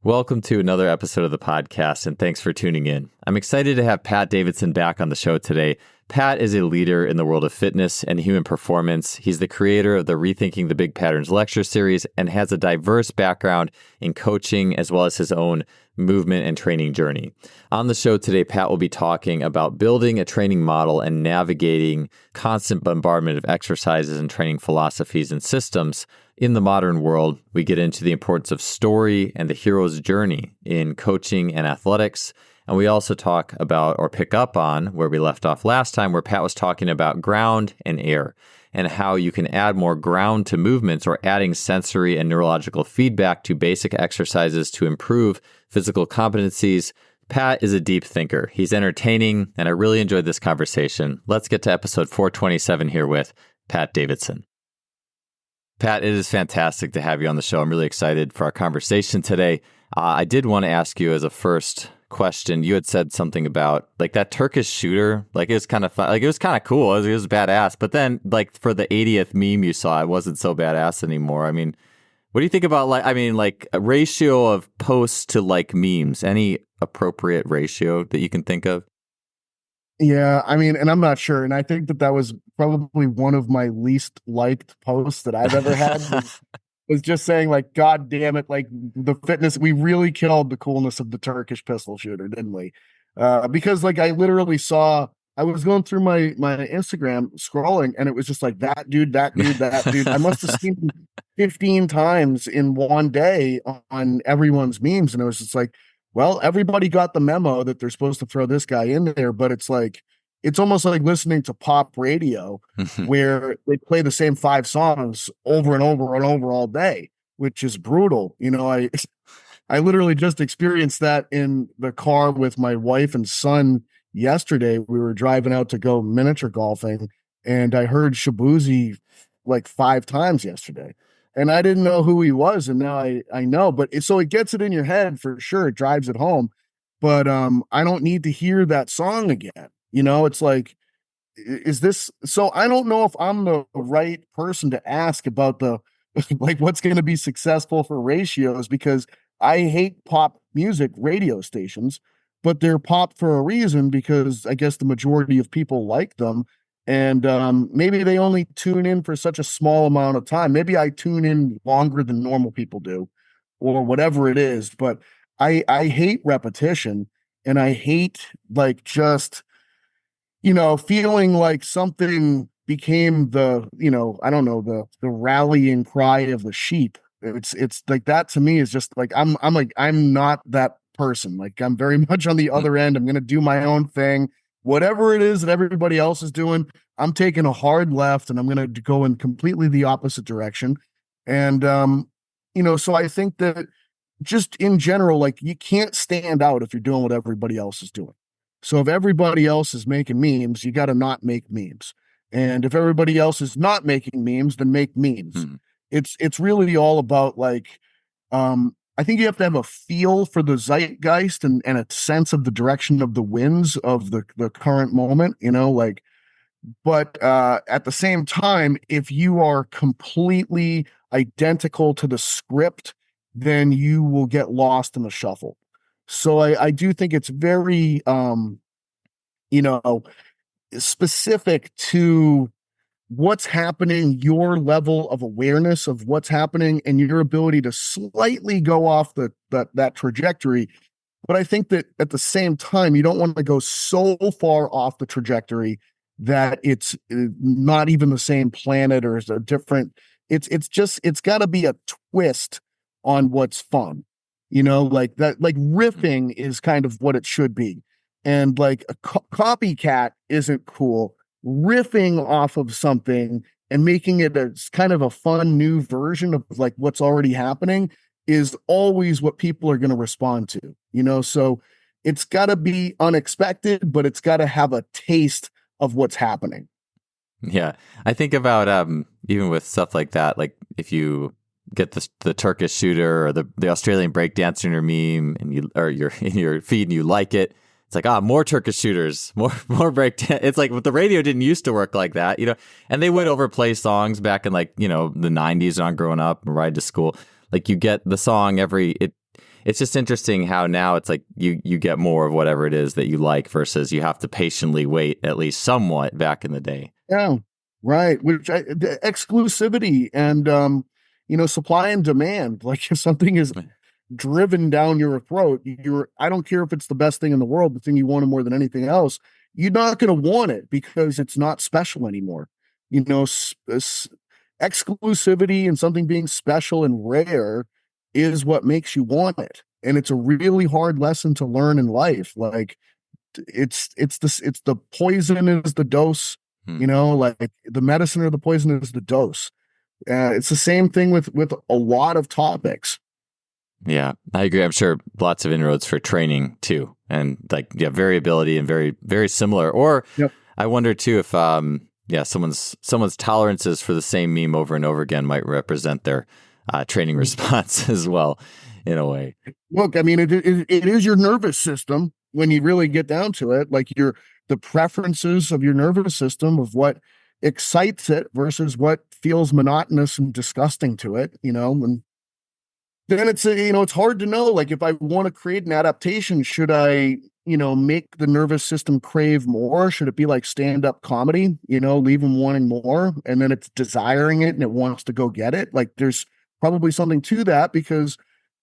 Welcome to another episode of the podcast, and thanks for tuning in. I'm excited to have Pat Davidson back on the show today. Pat is a leader in the world of fitness and human performance. He's the creator of the Rethinking the Big Patterns lecture series and has a diverse background in coaching as well as his own movement and training journey. On the show today, Pat will be talking about building a training model and navigating constant bombardment of exercises and training philosophies and systems. In the modern world, we get into the importance of story and the hero's journey in coaching and athletics. And we also talk about, or pick up on, where we left off last time, where Pat was talking about ground and air and how you can add more ground to movements or adding sensory and neurological feedback to basic exercises to improve physical competencies. Pat is a deep thinker. He's entertaining, and I really enjoyed this conversation. Let's get to episode 427 here with Pat Davidson. Pat, it is fantastic to have you on the show. I'm really excited for our conversation today. I did want to ask you as a first question, you had said something about like that Turkish shooter, like it was kind of fun, like it was kind of cool, it was badass, but then like for the 80th meme you saw, it wasn't so badass anymore. I mean, what do you think about like a ratio of posts to like memes? Any appropriate ratio that you can think of? Yeah, I mean, and I'm not sure. And I think that was probably one of my least liked posts that I've ever had was just saying like, God damn it, like the fitness, we really killed the coolness of the Turkish pistol shooter, didn't we? Because like I literally saw, I was going through my Instagram scrolling and it was just like that dude, that dude, that dude. I must have seen him 15 times in one day on everyone's memes. And it was just like, well, everybody got the memo that they're supposed to throw this guy in there, but it's like, it's almost like listening to pop radio where they play the same 5 songs over and over and over all day, which is brutal. You know, I literally just experienced that in the car with my wife and son yesterday. We were driving out to go miniature golfing and I heard Shabuzi like 5 times yesterday. And I didn't know who he was, and now I know. But so it gets it in your head for sure. It drives it home. But I don't need to hear that song again. You know, it's like, is this? So I don't know if I'm the right person to ask about the like what's going to be successful for ratios, because I hate pop music radio stations, but they're pop for a reason because I guess the majority of people like them. And maybe they only tune in for such a small amount of time. Maybe I tune in longer than normal people do or whatever it is. But I hate repetition, and I hate like just, you know, feeling like something became the, you know, I don't know, the rallying cry of the sheep. It's like that to me is just like, I'm not that person. Like I'm very much on the other end. I'm going to do my own thing. Whatever it is that everybody else is doing, I'm taking a hard left and I'm going to go in completely the opposite direction. And, you know, so I think that just in general, like you can't stand out if you're doing what everybody else is doing. So if everybody else is making memes, you got to not make memes. And if everybody else is not making memes, then make memes. It's really all about like, I think you have to have a feel for the zeitgeist and a sense of the direction of the winds of the current moment, you know, like, but at the same time, if you are completely identical to the script, then you will get lost in the shuffle. So I do think it's very, you know, specific to what's happening, your level of awareness of what's happening, and your ability to slightly go off that trajectory. But I think that at the same time, you don't want to go so far off the trajectory that it's not even the same planet or is a different. It's got to be a twist on what's fun, you know, like that. Like riffing is kind of what it should be, and like a copycat isn't cool. Riffing off of something and making it a kind of a fun new version of like what's already happening is always what people are going to respond to, you know? So it's got to be unexpected, but it's got to have a taste of what's happening. Yeah. I think about even with stuff like that, like if you get the Turkish shooter or the Australian breakdancer in your meme and you're in your feed and you like it, it's like, more Turkish shooters, more break. It's like, but the radio didn't used to work like that, you know, and they would overplay songs back in like, you know, the 90s when I'm growing up and ride to school. Like you get the song it's just interesting how now it's like you get more of whatever it is that you like versus you have to patiently wait at least somewhat back in the day. Yeah, right. The exclusivity and supply and demand. Like if something is driven down your throat, I don't care if it's the best thing in the world, the thing you want more than anything else, you're not going to want it because it's not special anymore. Exclusivity and something being special and rare is what makes you want it. And it's a really hard lesson to learn in life. Like it's the poison is the dose, like the medicine or the poison is the dose. It's the same thing with a lot of topics. Yeah, I agree. I'm sure lots of inroads for training too. And variability and very, very similar. Or yep. I wonder too if, someone's tolerances for the same meme over and over again might represent their training response as well, in a way. Look, I mean, it is your nervous system when you really get down to it, like the preferences of your nervous system of what excites it versus what feels monotonous and disgusting to it, and then it's hard to know, like, if I want to create an adaptation, should I, make the nervous system crave more? Should it be like stand-up comedy, leave them wanting more, and then it's desiring it and it wants to go get it? Like, there's probably something to that because,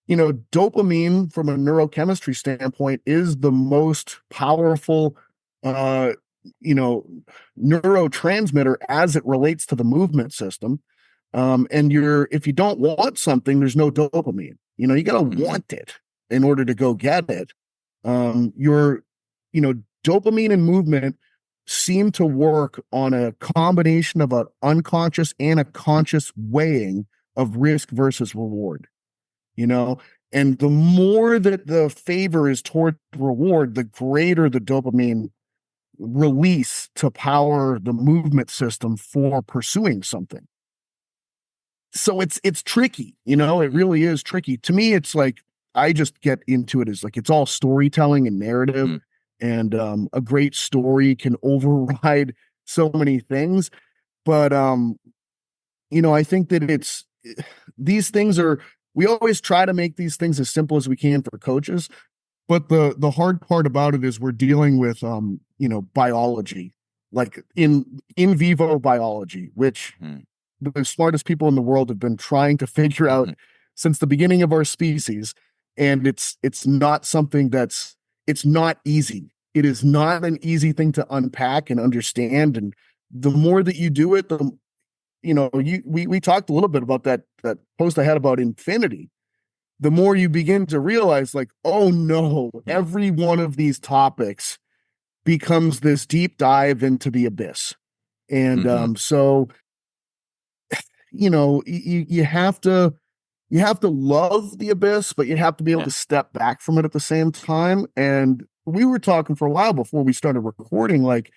dopamine from a neurochemistry standpoint is the most powerful, neurotransmitter as it relates to the movement system. And if you don't want something, there's no dopamine. You got to want it in order to go get it. Dopamine and movement seem to work on a combination of an unconscious and a conscious weighing of risk versus reward, and the more that the favor is toward reward, the greater the dopamine release to power the movement system for pursuing something. So it's tricky, it really is tricky. To me, it's like, I just get into it as like, it's all storytelling and narrative, and a great story can override so many things. But, I think that these things we always try to make these things as simple as we can for coaches. But the hard part about it is we're dealing with, biology, like in vivo biology, which the smartest people in the world have been trying to figure out since the beginning of our species. And it's not something it's not easy. It is not an easy thing to unpack and understand. And the more that you do it, we talked a little bit about that post I had about infinity. The more you begin to realize, like, oh no, every one of these topics becomes this deep dive into the abyss. And so you have to love the abyss, but you have to be able to step back from it at the same time. And we were talking for a while before we started recording, like,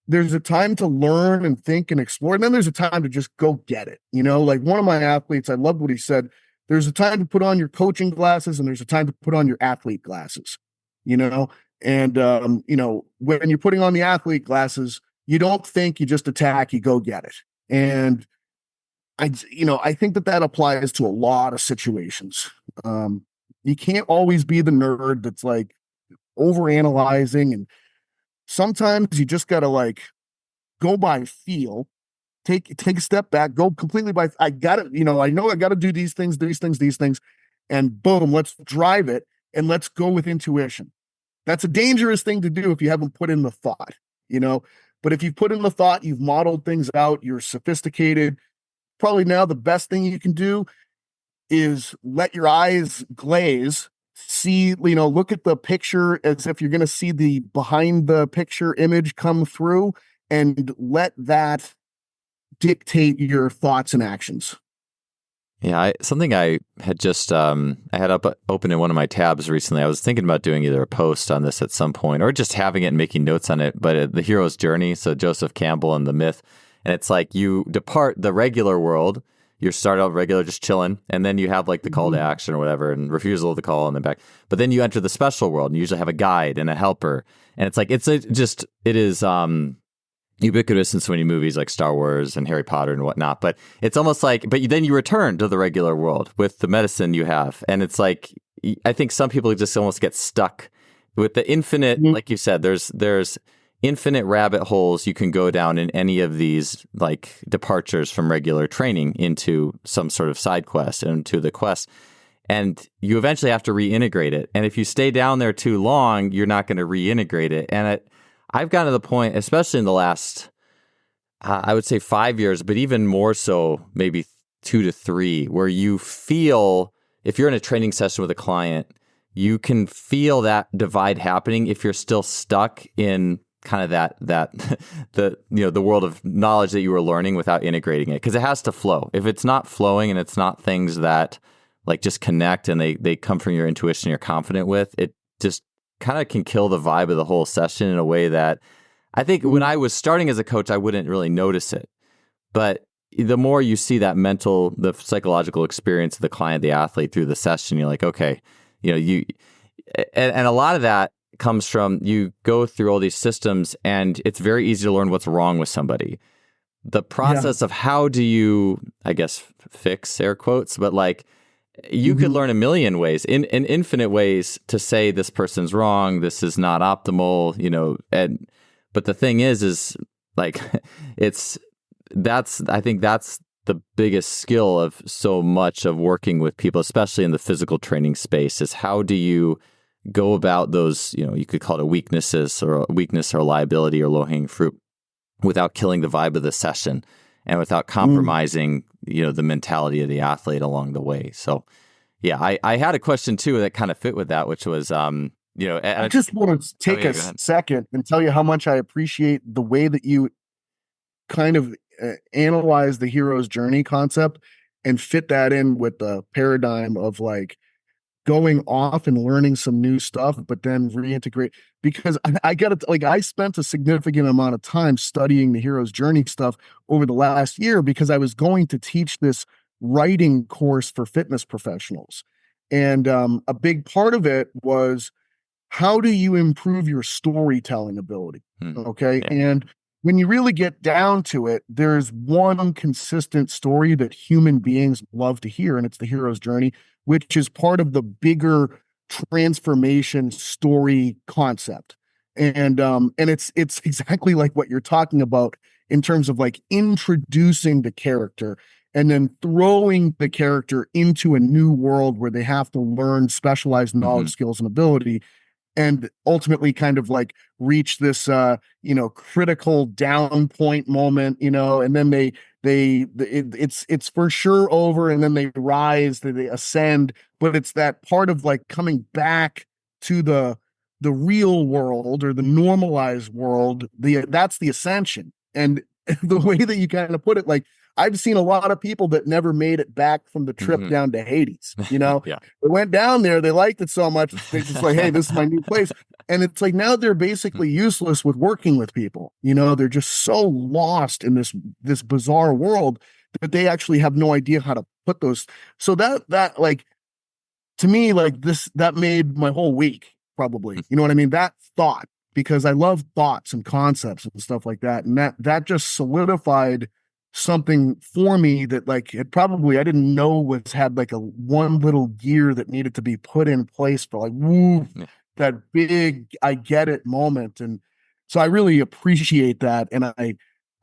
there's a time to learn and think and explore, and then there's a time to just go get it. Like one of my athletes, I loved what he said. There's a time to put on your coaching glasses and there's a time to put on your athlete glasses, and when you're putting on the athlete glasses, you don't think, you just attack, you go get it. And I think that applies to a lot of situations. You can't always be the nerd that's like overanalyzing, and sometimes you just got to like go by feel, take a step back, go completely by, I know I got to do these things, and boom, let's drive it and let's go with intuition. That's a dangerous thing to do if you haven't put in the thought, but if you've put in the thought, you've modeled things out, you're sophisticated. Probably now the best thing you can do is let your eyes glaze, see, look at the picture as if you're going to see the behind the picture image come through, and let that dictate your thoughts and actions. Yeah, something I had just I had open in one of my tabs recently. I was thinking about doing either a post on this at some point or just having it and making notes on it. But the hero's journey, so Joseph Campbell and the myth, and it's like you depart the regular world. You start out regular, just chilling, and then you have like the call to action or whatever, and refusal of the call, and then back. But then you enter the special world, and you usually have a guide and a helper, and it's like it is ubiquitous in so many movies like Star Wars and Harry Potter and whatnot. But it's almost like, then you return to the regular world with the medicine you have, and it's like I think some people just almost get stuck with the infinite, like you said, there's infinite rabbit holes you can go down in any of these like departures from regular training into some sort of side quest and into the quest. And you eventually have to reintegrate it. And if you stay down there too long, you're not going to reintegrate it. And I've gotten to the point, especially in the last, I would say 5 years, but even more so, maybe 2 to 3, where you feel, if you're in a training session with a client, you can feel that divide happening if you're still stuck in kind of that the world of knowledge that you were learning without integrating it, because it has to flow. If it's not flowing and it's not things that like just connect and they come from your intuition you're confident with, it just kind of can kill the vibe of the whole session in a way that I think when I was starting as a coach, I wouldn't really notice it. But the more you see that the psychological experience of the client, the athlete through the session, you're like, okay, and a lot of that comes from you go through all these systems and it's very easy to learn what's wrong with somebody. The process of how do you, I guess, fix air quotes, but like you could learn a million ways, in infinite ways, to say this person's wrong, this is not optimal, but the thing is like I think that's the biggest skill of so much of working with people, especially in the physical training space, is how do you go about those, you could call it a weakness or liability or low-hanging fruit without killing the vibe of the session and without compromising, the mentality of the athlete along the way. So, yeah, I had a question too that kind of fit with that, which was, I just want to take a second and tell you how much I appreciate the way that you kind of analyze the hero's journey concept and fit that in with the paradigm of like going off and learning some new stuff, but then reintegrate. Because I get it, like I spent a significant amount of time studying the hero's journey stuff over the last year because I was going to teach this writing course for fitness professionals. And a big part of it was, how do you improve your storytelling ability? Okay. Yeah. And when you really get down to it, there's one consistent story that human beings love to hear, and it's the hero's journey, which is part of the bigger transformation story concept. And it's exactly like what you're talking about in terms of like introducing the character and then throwing the character into a new world where they have to learn specialized knowledge, skills, and ability, and ultimately kind of like reach this, critical down point moment, and then it's for sure over, and then they rise, they ascend, but it's that part of like coming back to the real world or the normalized world. That's the ascension. And the way that you kind of put it, like I've seen a lot of people that never made it back from the trip down to Hades, Yeah. They went down there, they liked it so much, they just like, hey, this is my new place. And it's like, now they're basically useless with working with people. They're just so lost in this bizarre world that they actually have no idea how to put those. So that like, to me, like that made my whole week, probably, you know what I mean? That thought, because I love thoughts and concepts and stuff like that. And that just solidified something for me that like I didn't know had like a one little gear that needed to be put in place for like that big I get it moment. And so I really appreciate that, and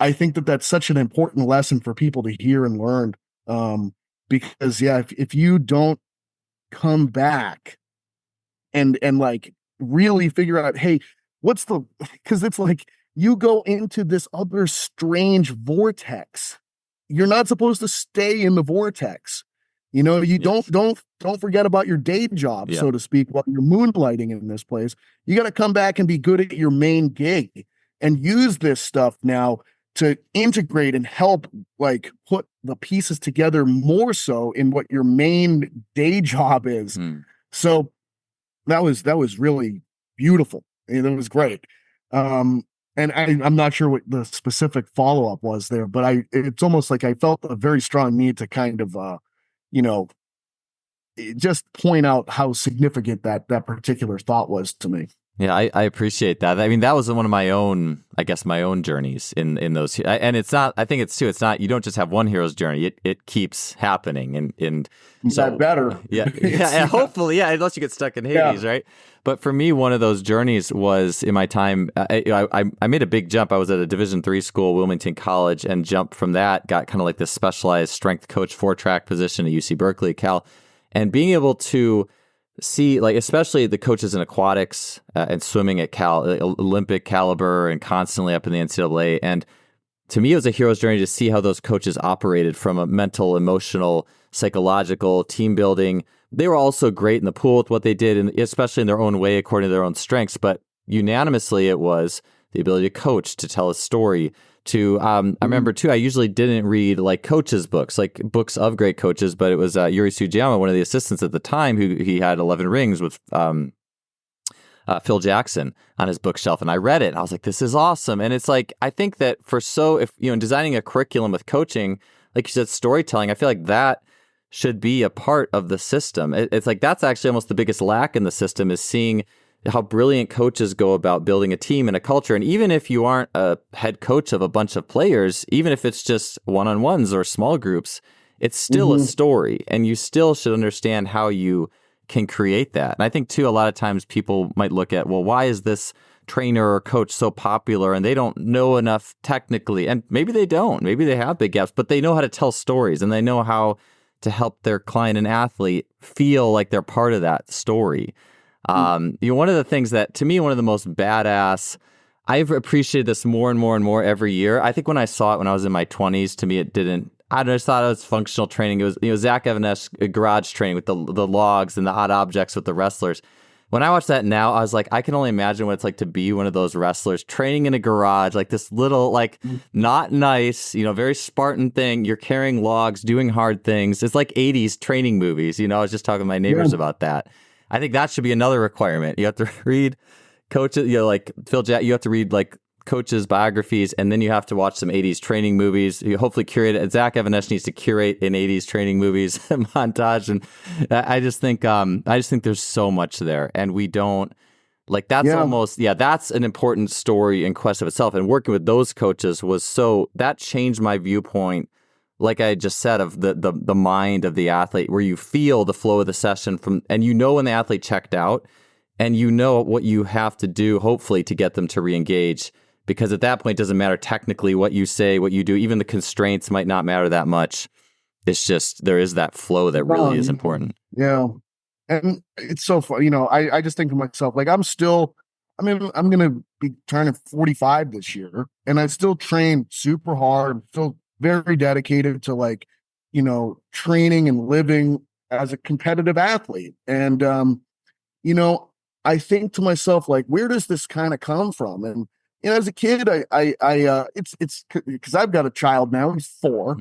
I think that that's such an important lesson for people to hear and learn, because if you don't come back and like really figure out, hey, because it's like you go into this other strange vortex. You're not supposed to stay in the vortex. You don't forget about your day job, so to speak, while you're moonlighting in this place. You got to come back and be good at your main gig and use this stuff now to integrate and help like put the pieces together more so in what your main day job is. So that was really beautiful. It was great. And I'm not sure what the specific follow-up was there, but it's almost like I felt a very strong need to kind of, just point out how significant that particular thought was to me. Yeah, I appreciate that. I mean, that was one of my own, I guess, my own journeys in those. And it's not, I think it's not, you don't just have one hero's journey. It keeps happening. And so, Better. yeah, yeah, hopefully, yeah, unless you get stuck in Hades, right? But for me, one of those journeys was in my time, I made a big jump. I was at a Division III school, Wilmington College, and jumped from that, got kind of like this specialized strength coach 4-track position at UC Berkeley, Cal, and being able to see, like, especially the coaches in aquatics and swimming at Cal, Olympic caliber and constantly up in the NCAA. And to me, it was a hero's journey to see how those coaches operated from a mental, emotional, psychological, team building. They were also great in the pool with what they did, and especially in their own way, according to their own strengths. But unanimously, it was the ability to coach, to tell a story, to, I remember too, I usually didn't read like coaches' books, like books of great coaches, but it was Yuri Sugiyama, one of the assistants at the time, who he had 11 Rings with Phil Jackson on his bookshelf. And I read it and I was like, this is awesome. And it's like, I think that if, in designing a curriculum with coaching, like you said, storytelling, I feel like that should be a part of the system. It's like, that's actually almost the biggest lack in the system, is seeing how brilliant coaches go about building a team and a culture. And even if you aren't a head coach of a bunch of players, even if it's just one-on-ones or small groups, it's still a story, and you still should understand how you can create that. And I think too, a lot of times people might look at, well, why is this trainer or coach so popular? And they don't know enough technically. And maybe they don't, maybe they have big gaps, but they know how to tell stories, and they know how to help their client and athlete feel like they're part of that story. One of the things that, to me, one of the most badass, I've appreciated this more and more and more every year. I think when I saw it when I was in my 20s, to me, it didn't, I just thought it was functional training. It was, Zach Evanesh garage training with the logs and the odd objects with the wrestlers. When I watch that now, I was like, I can only imagine what it's like to be one of those wrestlers training in a garage, like this little, like, not nice, very Spartan thing. You're carrying logs, doing hard things. It's like 80s training movies. I was just talking to my neighbors about that. I think that should be another requirement. You have to read coaches, like Phil Jack, you have to read like coaches' biographies, and then you have to watch some 80s training movies. You hopefully curate it. Zach Evanesh needs to curate an 80s training movies montage. And I just think there's so much there, and we don't, like, that's that's an important story in quest of itself. And working with those coaches that changed my viewpoint, like I just said, of the mind of the athlete, where you feel the flow of the session and when the athlete checked out, and what you have to do, hopefully, to get them to re-engage. Because at that point, it doesn't matter technically what you say, what you do. Even the constraints might not matter that much. It's just, there is that flow that really is important. Yeah. And it's so fun. I just think to myself, like, I'm going to be turning 45 this year, and I still train super hard. I'm still very dedicated to, like, training and living as a competitive athlete. And, I think to myself, like, where does this kind of come from? And, as a kid, it's because I've got a child now, he's 4.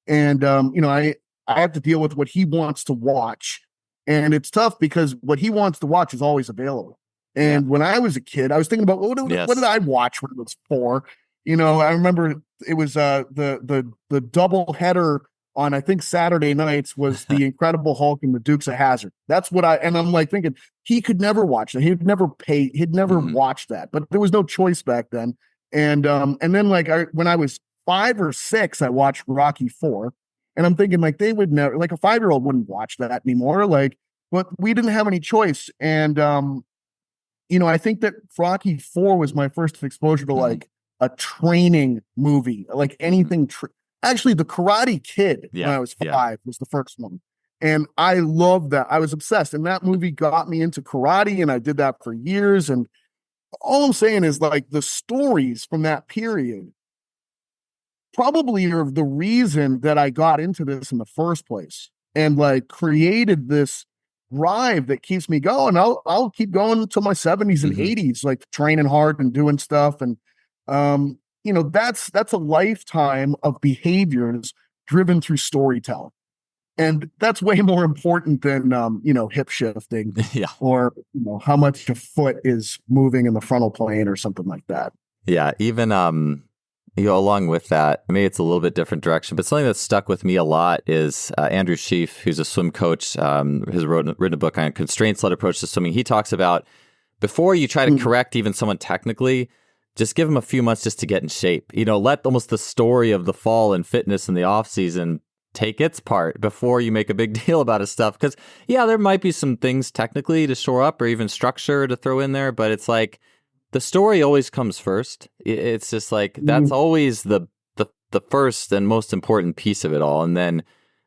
And, I have to deal with what he wants to watch. And it's tough because what he wants to watch is always available. And when I was a kid, I was thinking about, what did I watch when I was 4? I remember it was the double header on, I think, Saturday nights was The Incredible Hulk and the Dukes of Hazzard. That's what I'm like thinking, he could never watch that. He'd never watch that, but there was no choice back then. And then, like, when I was 5 or 6, I watched Rocky 4, and I'm thinking, like, they would never, like, a 5-year-old wouldn't watch that anymore. Like, but we didn't have any choice. And, I think that Rocky 4 was my first exposure to like a training movie, like anything. Actually, The Karate Kid, when I was 5, was the first one. And I loved that. I was obsessed. And that movie got me into karate, and I did that for years. And all I'm saying is, like, the stories from that period probably are the reason that I got into this in the first place, and, like, created this drive that keeps me going. I'll keep going until my 70s and 80s, like, training hard and doing stuff. And, that's a lifetime of behaviors driven through storytelling. And that's way more important than, hip shifting or, how much a foot is moving in the frontal plane or something like that. Yeah. Even, along with that, maybe it's a little bit different direction, but something that's stuck with me a lot is Andrew Sheaf, who's a swim coach, has written a book on constraints-led approach to swimming. He talks about before you try to correct even someone technically, just give them a few months just to get in shape. Let almost the story of the fall and fitness in the off season take its part before you make a big deal about his stuff. Because there might be some things technically to shore up or even structure to throw in there, but it's like the story always comes first. It's just like that's always the first and most important piece of it all. And then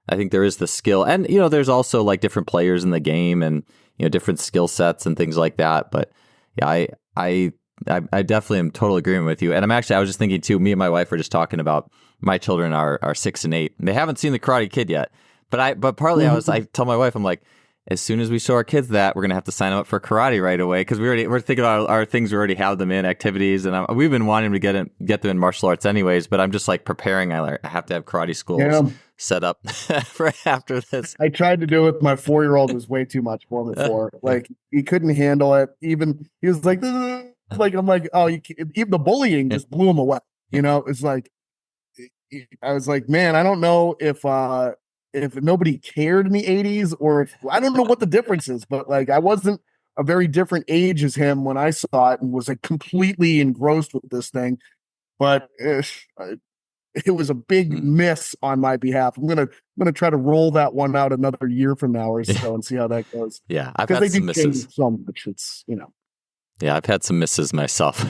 I think there is the skill, and there's also like different players in the game, and different skill sets and things like that. But yeah, I definitely am totally agreeing with you. And I was just thinking too, me and my wife were just talking about my children are 6 and 8. They haven't seen the Karate Kid yet. But partly I tell my wife, I'm like, as soon as we show our kids that, we're going to have to sign them up for karate right away. Cause we're thinking about our things. We already have them in activities, and we've been wanting to get them in martial arts anyways, but I'm just like preparing. I have to have karate schools set up for after this. I tried to do it with my 4-year-old. It was way too much for him before. Like he couldn't handle it. Even he was like, I'm like, oh, even the bullying just blew him away. It's like, I was like, man, I don't know if nobody cared in the 80s, or I don't know what the difference is, but like I wasn't a very different age as him when I saw it and was like completely engrossed with this thing. But it was a big miss on my behalf. I'm gonna try to roll that one out another year from now or so and see how that goes. Yeah, I've had some misses. So much. It's Yeah, I've had some misses myself,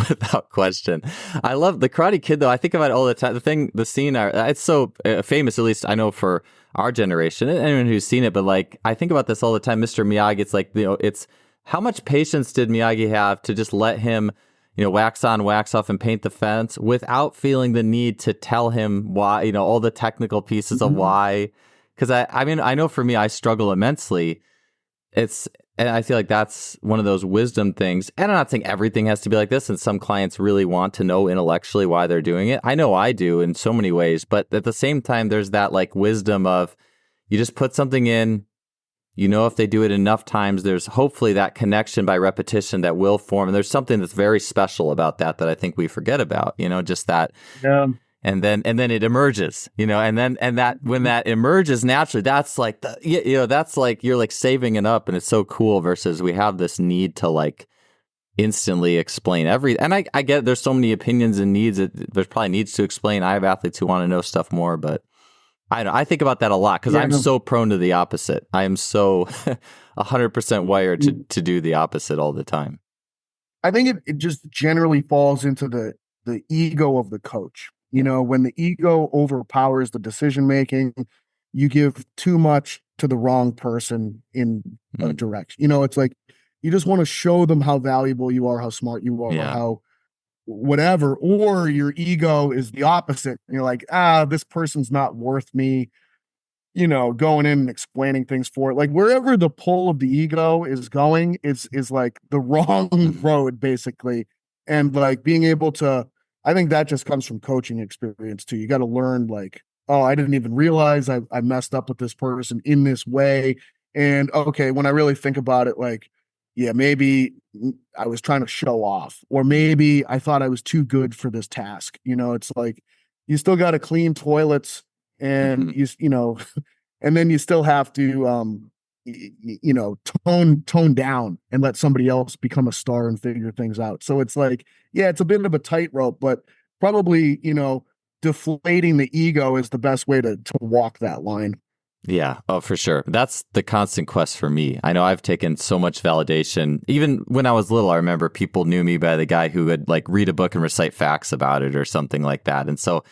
without question. I love the Karate Kid, though. I think about it all the time. The scene, it's so famous, at least I know for our generation, and anyone who's seen it. But like, I think about this all the time. Mr. Miyagi, it's like, it's how much patience did Miyagi have to just let him, wax on, wax off, and paint the fence without feeling the need to tell him why, all the technical pieces of why. Because I know for me, I struggle immensely. And I feel like that's one of those wisdom things. And I'm not saying everything has to be like this, and some clients really want to know intellectually why they're doing it. I know I do in so many ways, but at the same time, there's that like wisdom of you just put something in, if they do it enough times, there's hopefully that connection by repetition that will form. And there's something that's very special about that I think we forget about, just that. Yeah. And then it emerges, and that when that emerges naturally, that's like that's like you're like saving it up, and it's so cool. Versus we have this need to like instantly explain everything. And I get there's so many opinions and needs. There's probably needs to explain. I have athletes who want to know stuff more, but I think about that a lot because I'm so prone to the opposite. I am so 100% wired to do the opposite all the time. I think it just generally falls into the ego of the coach. When the ego overpowers the decision making, you give too much to the wrong person in a direction. It's like you just want to show them how valuable you are, how smart you are, how whatever, or your ego is the opposite. You're like, this person's not worth me, going in and explaining things for it. Like wherever the pull of the ego is going is like the wrong road, basically. And like being able to, I think that just comes from coaching experience too. You got to learn like, oh, I didn't even realize I messed up with this person in this way. And okay, when I really think about it, like, yeah, maybe I was trying to show off, or maybe I thought I was too good for this task. It's like, you still got to clean toilets, and and then you still have to, tone down and let somebody else become a star and figure things out. So it's like, yeah, it's a bit of a tightrope, but probably, deflating the ego is the best way to walk that line. Yeah. Oh, for sure. That's the constant quest for me. I know I've taken so much validation. Even when I was little, I remember people knew me by the guy who would like read a book and recite facts about it or something like that. And so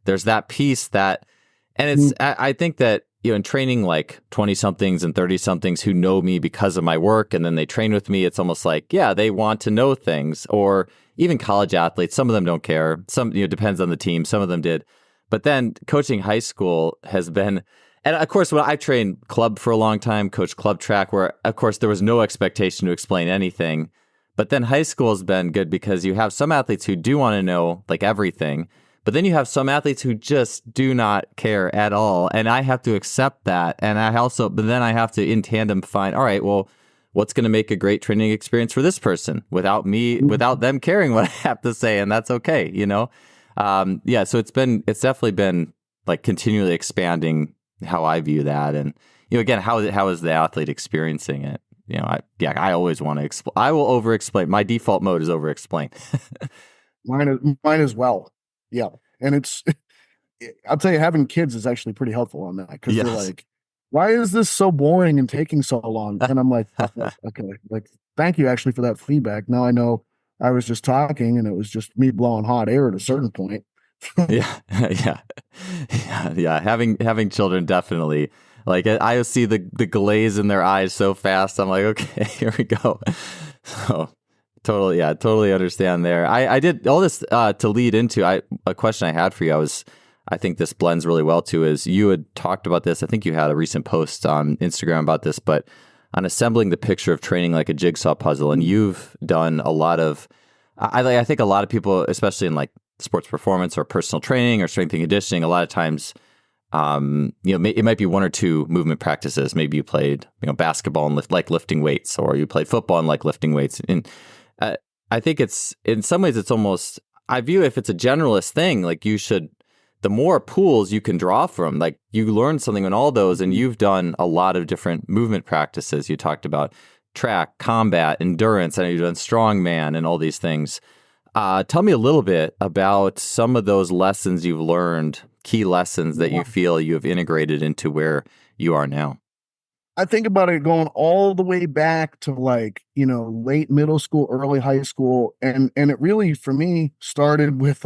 there's that piece that, and it's, I think that, in training like 20 somethings and 30 somethings who know me because of my work, and then they train with me, it's almost like, yeah, they want to know things. Or even college athletes, some of them don't care. Some, depends on the team. Some of them did. But then coaching high school has been, and of course, when I trained club for a long time, coached club track, where of course there was no expectation to explain anything. But then high school has been good because you have some athletes who do want to know like everything. But then you have some athletes who just do not care at all. And I have to accept that. And but then I have to in tandem find, all right, well, what's going to make a great training experience for this person without them caring what I have to say. And that's okay. So it's definitely been like continually expanding how I view that. And, again, how is the athlete experiencing it? I always want to explain. I will over explain. My default mode is over explain. Mine as well. Yeah. And I'll tell you, having kids is actually pretty helpful on that, because they're Yes. like, why is this so boring and taking so long? And I'm like, oh, okay, like, thank you actually for that feedback. Now I know I was just talking and it was just me blowing hot air at a certain point. Yeah, yeah. Having children definitely. Like I see the glaze in their eyes so fast. I'm like, okay, here we go. So totally understand there. I did all this to lead into a question I had for you. I think this blends really well too. Is you had talked about this. I think you had a recent post on Instagram about this, but on assembling the picture of training like a jigsaw puzzle, and you've done a lot of. I think a lot of people, especially in like sports performance or personal training or strength and conditioning, a lot of times, it might be one or two movement practices. Maybe you played, basketball and like lifting weights, or you played football and like lifting weights. And I think it's, in some ways, it's almost, I view if it's a generalist thing, like the more pools you can draw from, like you learn something in all those, and you've done a lot of different movement practices. You talked about track, combat, endurance, and you've done strongman and all these things. Tell me a little bit about some of those lessons you've learned, key lessons that you feel you have integrated into where you are now. I think about it going all the way back to like, late middle school, early high school. And it really, for me, started with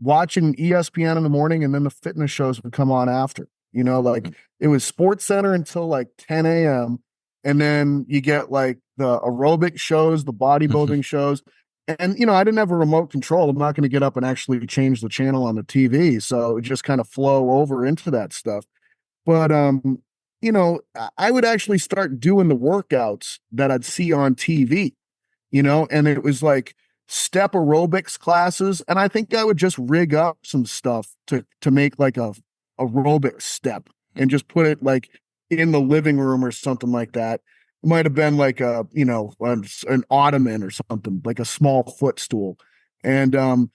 watching ESPN in the morning, and then the fitness shows would come on after. It was Sports Center until like 10 a.m. And then you get like the aerobic shows, the bodybuilding shows. And, I didn't have a remote control. I'm not going to get up and actually change the channel on the TV. So it would just kind of flow over into that stuff. But, I would actually start doing the workouts that I'd see on TV, and it was like step aerobics classes. And I think I would just rig up some stuff to make like a aerobic step and just put it like in the living room or something like that. It might have been like an ottoman or something, like a small footstool. And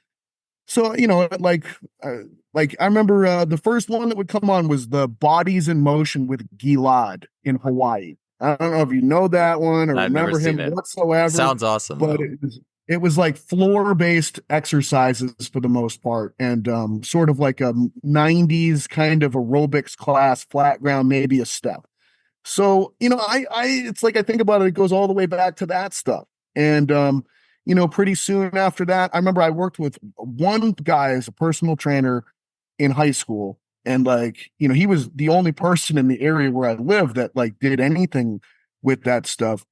so like I remember the first one that would come on was the Bodies in Motion with Gilad in Hawaii. I don't know if you know that one or I've never remember him seen it. whatsoever. Sounds awesome, but it was like floor-based exercises for the most part, and sort of like a 90s kind of aerobics class, flat ground, maybe a step. So, it's like I think about it, it goes all the way back to that stuff. And pretty soon after that, I remember I worked with one guy as a personal trainer in high school. And like, he was the only person in the area where I lived that like did anything with that stuff.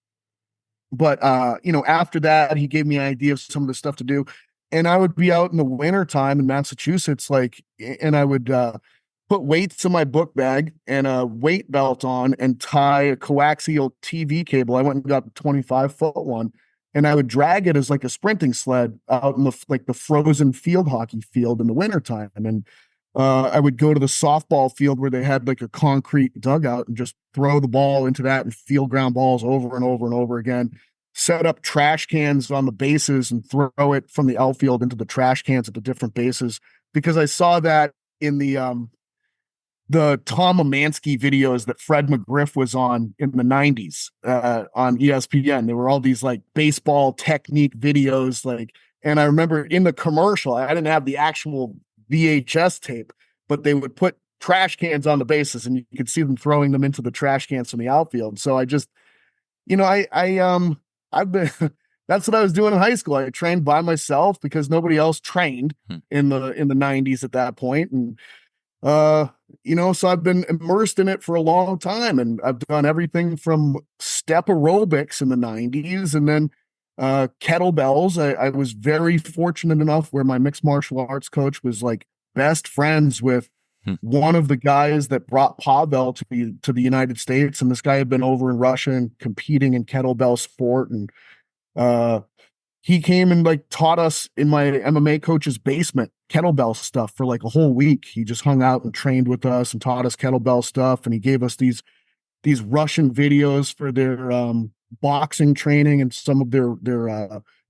But after that, he gave me an idea of some of the stuff to do. And I would be out in the winter time in Massachusetts, like, and I would put weights in my book bag and a weight belt on and tie a coaxial TV cable. I went and got the 25-foot one, and I would drag it as like a sprinting sled out in the frozen field hockey field in the wintertime. And I would go to the softball field where they had like a concrete dugout and just throw the ball into that and field ground balls over and over and over again. Set up trash cans on the bases and throw it from the outfield into the trash cans at the different bases, because I saw that in the Tom Amansky videos that Fred McGriff was on in the 90s on ESPN. There were all these like baseball technique videos, like, and I remember in the commercial, I didn't have the actual VHS tape, but they would put trash cans on the bases and you could see them throwing them into the trash cans from the outfield. So I just, I've been that's what I was doing in high school. I trained by myself because nobody else trained in the 90s at that point. And so I've been immersed in it for a long time, and I've done everything from step aerobics in the 90s, and then kettlebells. I was very fortunate enough where my mixed martial arts coach was like best friends with one of the guys that brought Pavel to the United States. And this guy had been over in Russia and competing in kettlebell sport. And he came and like taught us in my MMA coach's basement kettlebell stuff for like a whole week. He just hung out and trained with us and taught us kettlebell stuff. And he gave us these Russian videos for their boxing training and some of their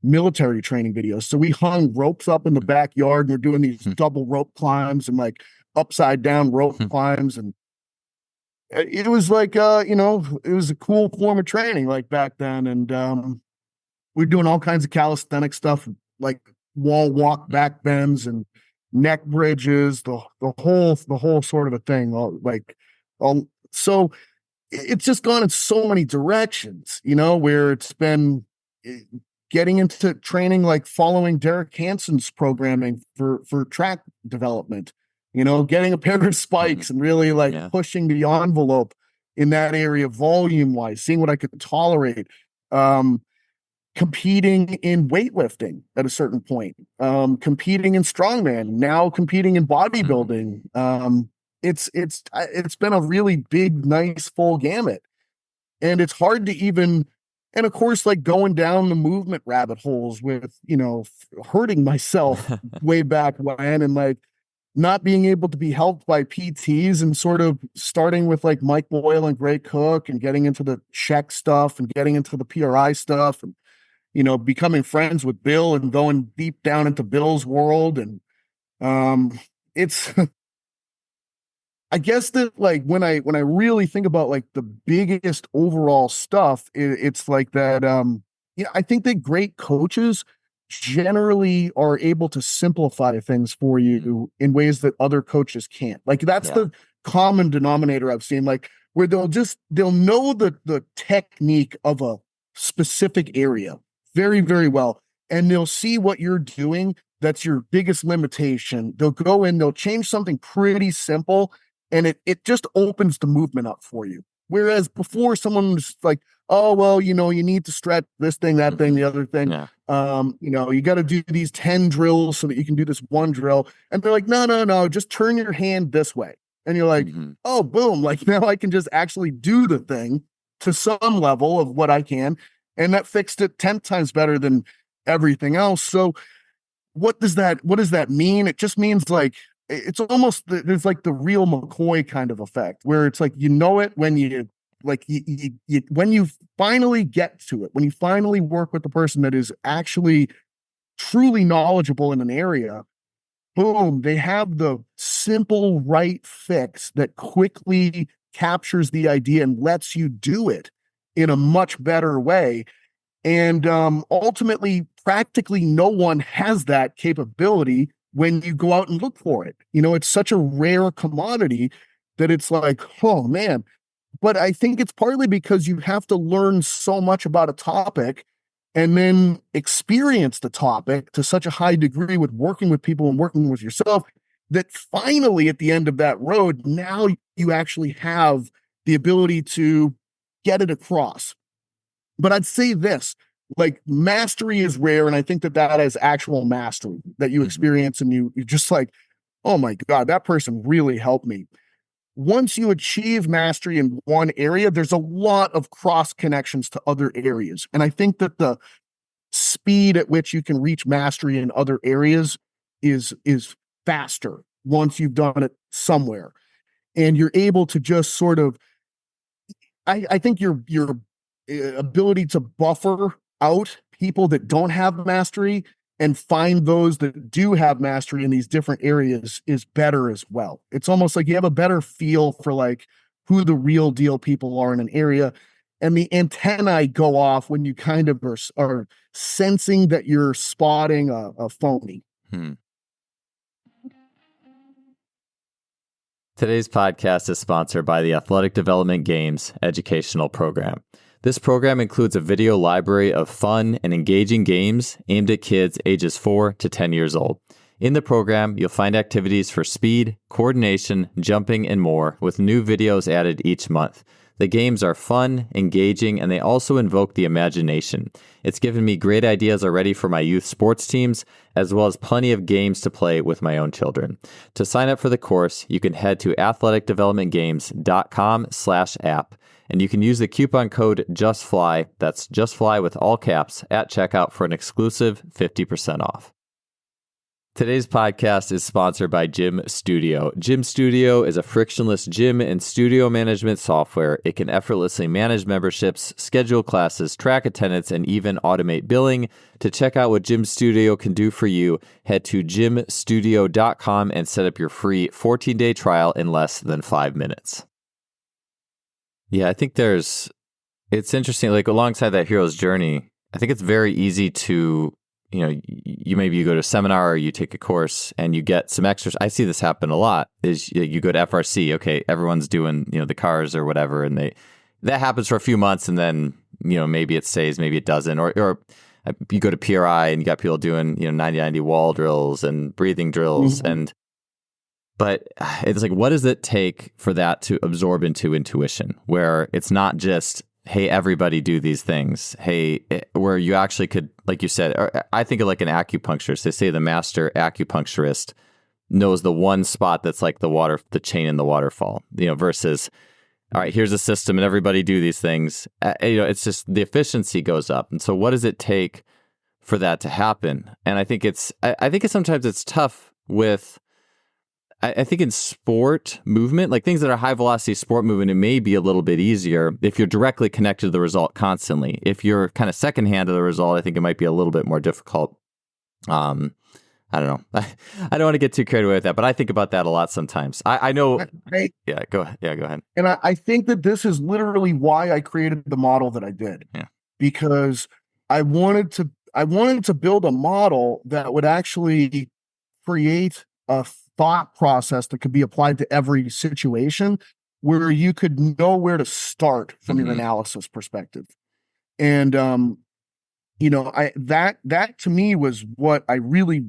military training videos. So we hung ropes up in the backyard and we're doing these double rope climbs and like upside down rope climbs. And it was like, it was a cool form of training like back then. And we're doing all kinds of calisthenic stuff, like wall walk back bends and neck bridges, the whole sort of a thing. So it's just gone in so many directions, where it's been eh, getting into training, like following Derek Hanson's programming for track development, getting a pair of spikes and really like pushing the envelope in that area volume wise, seeing what I could tolerate. Competing in weightlifting at a certain point, competing in strongman, now competing in bodybuilding. It's been a really big, nice full gamut. And it's hard to even, and of course, like going down the movement rabbit holes with, hurting myself way back when, and like not being able to be helped by PTs, and sort of starting with like Mike Boyle and Gray Cook and getting into the check stuff and getting into the PRI stuff, and becoming friends with Bill and going deep down into Bill's world. And it's I guess that, like, when I really think about like the biggest overall stuff, it's like that. I think that great coaches generally are able to simplify things for you in ways that other coaches can't. Like, that's the common denominator I've seen, like, where they'll know the technique of a specific area very, very well, and they'll see what you're doing that's your biggest limitation. They'll go in, they'll change something pretty simple, and it just opens the movement up for you. Whereas before, someone was like, oh, well, you need to stretch this thing, that thing, the other thing. You got to do these 10 drills so that you can do this one drill. And they're like, no, just turn your hand this way. And you're like, oh, boom. Like, now I can just actually do the thing to some level of what I can. And that fixed it 10 times better than everything else. So what does that mean? It just means, like, it's almost, there's like the real McCoy kind of effect, where it's like, it when you when you finally get to it, when you finally work with the person that is actually truly knowledgeable in an area, boom, they have the simple right fix that quickly captures the idea and lets you do it in a much better way. And ultimately, practically no one has that capability when you go out and look for it. It's such a rare commodity that it's like, oh man. But I think it's partly because you have to learn so much about a topic and then experience the topic to such a high degree with working with people and working with yourself, that finally at the end of that road, now you actually have the ability to get it across. But I'd say this, like, mastery is rare. And I think that is actual mastery that you experience, and you're just like, oh my God, that person really helped me. Once you achieve mastery in one area, there's a lot of cross connections to other areas. And I think that the speed at which you can reach mastery in other areas is faster once you've done it somewhere. And you're able to just sort of, I think your ability to buffer out people that don't have mastery and find those that do have mastery in these different areas is better as well. It's almost like you have a better feel for, like, who the real deal people are in an area, and the antennae go off when you kind of are sensing that you're spotting a phony. Today's podcast is sponsored by the Athletic Development Games educational program. This program includes a video library of fun and engaging games aimed at kids ages 4 to 10 years old. In the program, you'll find activities for speed, coordination, jumping, and more, with new videos added each month. The games are fun, engaging, and they also invoke the imagination. It's given me great ideas already for my youth sports teams, as well as plenty of games to play with my own children. To sign up for the course, you can head to athleticdevelopmentgames.com/app, and you can use the coupon code JUSTFLY, that's JUSTFLY with all caps, at checkout for an exclusive 50% off. Today's podcast is sponsored by Gym Studio. Gym Studio is a frictionless gym and studio management software. It can effortlessly manage memberships, schedule classes, track attendance, and even automate billing. To check out what Gym Studio can do for you, head to gymstudio.com and set up your free 14-day trial in less than 5 minutes. Yeah, I think it's interesting, like alongside that hero's journey, I think it's very easy to, you go to a seminar or you take a course and you get some extras. I see this happen a lot is you go to FRC, okay, everyone's doing, the cars or whatever. And that happens for a few months and then, maybe it stays, maybe it doesn't. Or you go to PRI and you got people doing, 90-90 wall drills and breathing drills. But it's like, what does it take for that to absorb into intuition, where it's not just, hey, everybody do these things. Hey, where you actually could, like you said, I think of like an acupuncturist. They say the master acupuncturist knows the one spot that's like the chain in the waterfall, versus, all right, here's a system and everybody do these things. It's just the efficiency goes up. And so what does it take for that to happen? And I think sometimes it's tough with, I think in sport movement, like things that are high velocity sport movement, it may be a little bit easier if you're directly connected to the result constantly. If you're kind of secondhand to the result, I think it might be a little bit more difficult. I don't know. I don't want to get too carried away with that, but I think about that a lot sometimes. I know. Yeah, go ahead. Yeah, go ahead. And I think that this is literally why I created the model that I did. Yeah. Because I wanted to build a model that would actually create a thought process that could be applied to every situation, where you could know where to start from your analysis perspective. And that to me was what I really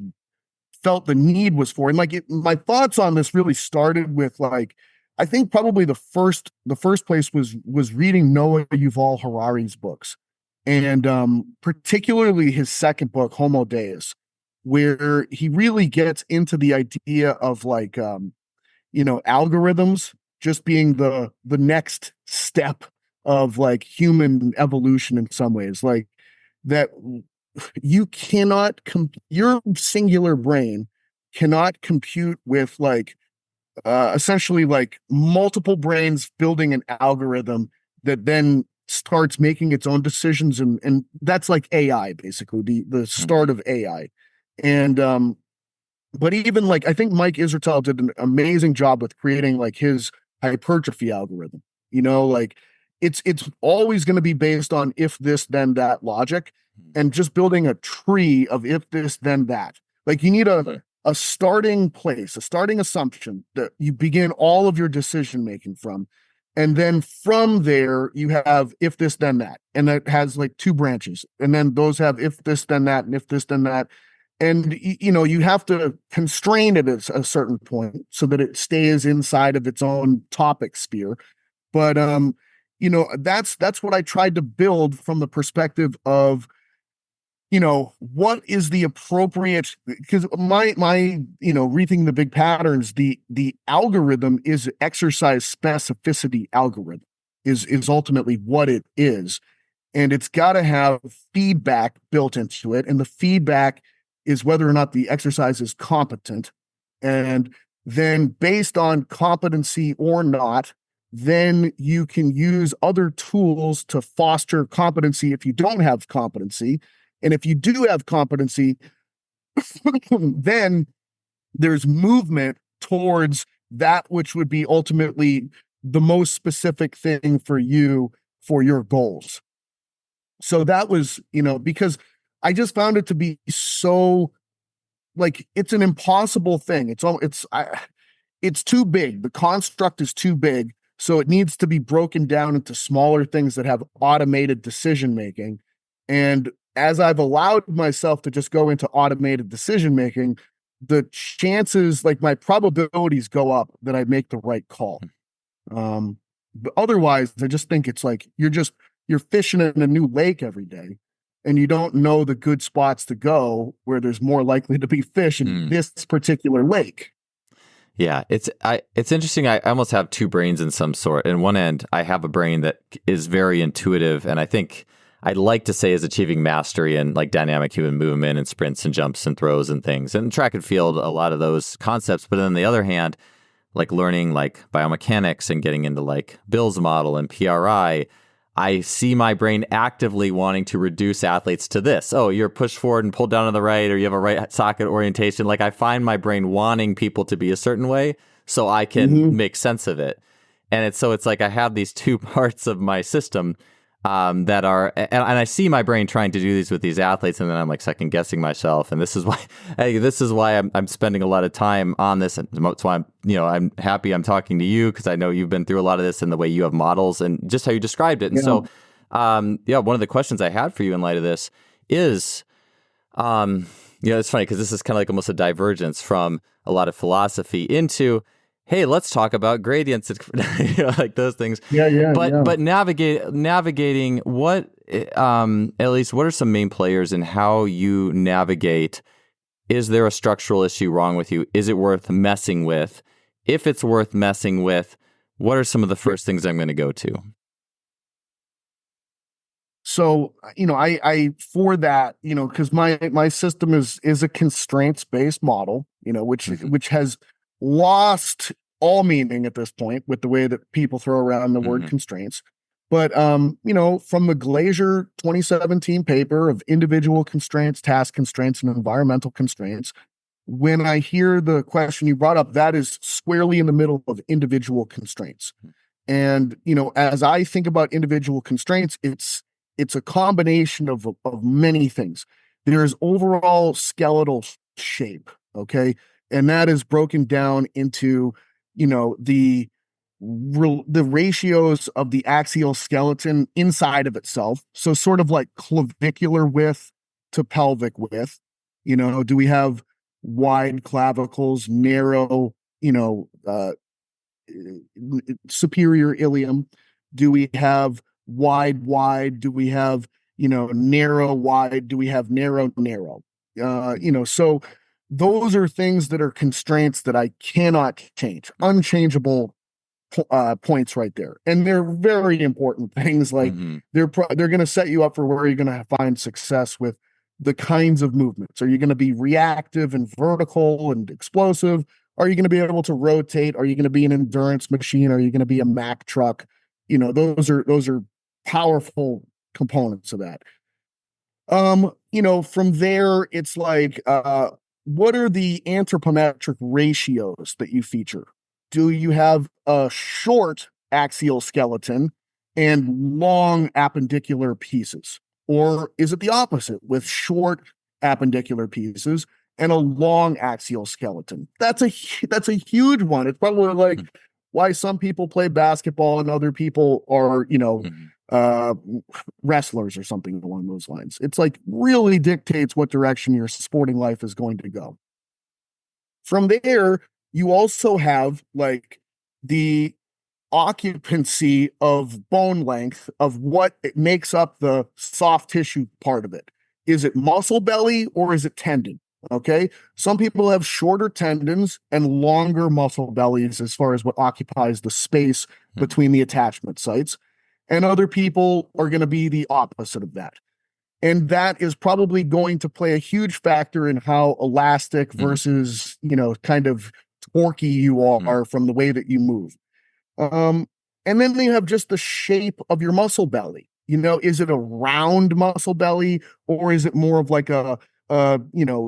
felt the need was for. And my thoughts on this really started with, like, I think probably the first place was reading Noah Yuval Harari's books, and particularly his second book, Homo Deus, where he really gets into the idea of algorithms just being the next step of like human evolution in some ways, like that you cannot your singular brain cannot compute with essentially like multiple brains building an algorithm that then starts making its own decisions, and that's like AI, basically the start of AI. And but even like I think Mike Israetel did an amazing job with creating like his hypertrophy algorithm. Like it's always going to be based on if this then that logic, and just building a tree of if this then that. Like you need a starting place, a starting assumption that you begin all of your decision making from. And then from there, you have if this, then that. And that has like two branches. And then those have if this, then that, and if this, then that. And, you have to constrain it at a certain point so that it stays inside of its own topic sphere. But, that's what I tried to build from the perspective of, what is the appropriate, because my Rethinking the Big Patterns, the algorithm is exercise specificity algorithm is ultimately what it is. And it's got to have feedback built into it. And the feedback is whether or not the exercise is competent. And then based on competency or not, then you can use other tools to foster competency if you don't have competency. And if you do have competency, then there's movement towards that which would be ultimately the most specific thing for you for your goals. So that was, because I just found it to be so like it's an impossible thing. It's too big. The construct is too big. So it needs to be broken down into smaller things that have automated decision making. And as I've allowed myself to just go into automated decision making, the chances, like my probabilities go up that I make the right call. But otherwise, I just think it's like you're fishing in a new lake every day, and you don't know the good spots to go where there's more likely to be fish in this particular lake. Yeah, it's interesting. I almost have two brains in some sort. In one end, I have a brain that is very intuitive, and I think I'd like to say is achieving mastery in like dynamic human movement and sprints and jumps and throws and things. And track and field, a lot of those concepts. But on the other hand, like learning like biomechanics and getting into like Bill's model and PRI, I see my brain actively wanting to reduce athletes to this. Oh, you're pushed forward and pulled down to the right, or you have a right socket orientation. Like I find my brain wanting people to be a certain way so I can make sense of it. And it's like I have these two parts of my system that are, and I see my brain trying to do these with these athletes, and then I'm like second guessing myself. And this is why, I'm spending a lot of time on this, and that's why I'm happy I'm talking to you, because I know you've been through a lot of this and the way you have models and just how you described it. And so, one of the questions I had for you in light of this is, it's funny because this is kind of like almost a divergence from a lot of philosophy into, hey, let's talk about gradients, like those things. But navigating what, at least what are some main players in how you navigate? Is there a structural issue wrong with you? Is it worth messing with? If it's worth messing with, what are some of the first things I'm going to go to? So, I for that, because my system is a constraints-based model, which has lost all meaning at this point with the way that people throw around the word constraints. But from the Glazier 2017 paper of individual constraints, task constraints, and environmental constraints, when I hear the question you brought up, that is squarely in the middle of individual constraints. And as I think about individual constraints, it's a combination of many things. There's overall skeletal shape, okay, and that is broken down into the ratios of the axial skeleton inside of itself. So sort of like clavicular width to pelvic width. Do we have wide clavicles, narrow, superior ilium? Do we have wide? Do we have, narrow, wide? Do we have narrow? So those are things that are constraints that I cannot change, unchangeable points right there. And they're very important things. Like they're going to set you up for where you're going to find success with the kinds of movements. Are you going to be reactive and vertical and explosive? Are you going to be able to rotate? Are you going to be an endurance machine? Are you going to be a Mack truck? Those are powerful components of that. From there, it's like, what are the anthropometric ratios that you feature? Do you have a short axial skeleton and long appendicular pieces? Or is it the opposite with short appendicular pieces and a long axial skeleton? That's a huge one. It's probably like why some people play basketball and other people are, wrestlers or something along those lines. It's like really dictates what direction your sporting life is going to go. From there, you also have like the occupancy of bone length of what it makes up the soft tissue part of it. Is it muscle belly or is it tendon? Okay. Some people have shorter tendons and longer muscle bellies as far as what occupies the space between the attachment sites. And other people are going to be the opposite of that. And that is probably going to play a huge factor in how elastic versus, kind of torquey you are from the way that you move. And then you have just the shape of your muscle belly. Is it a round muscle belly or is it more of like a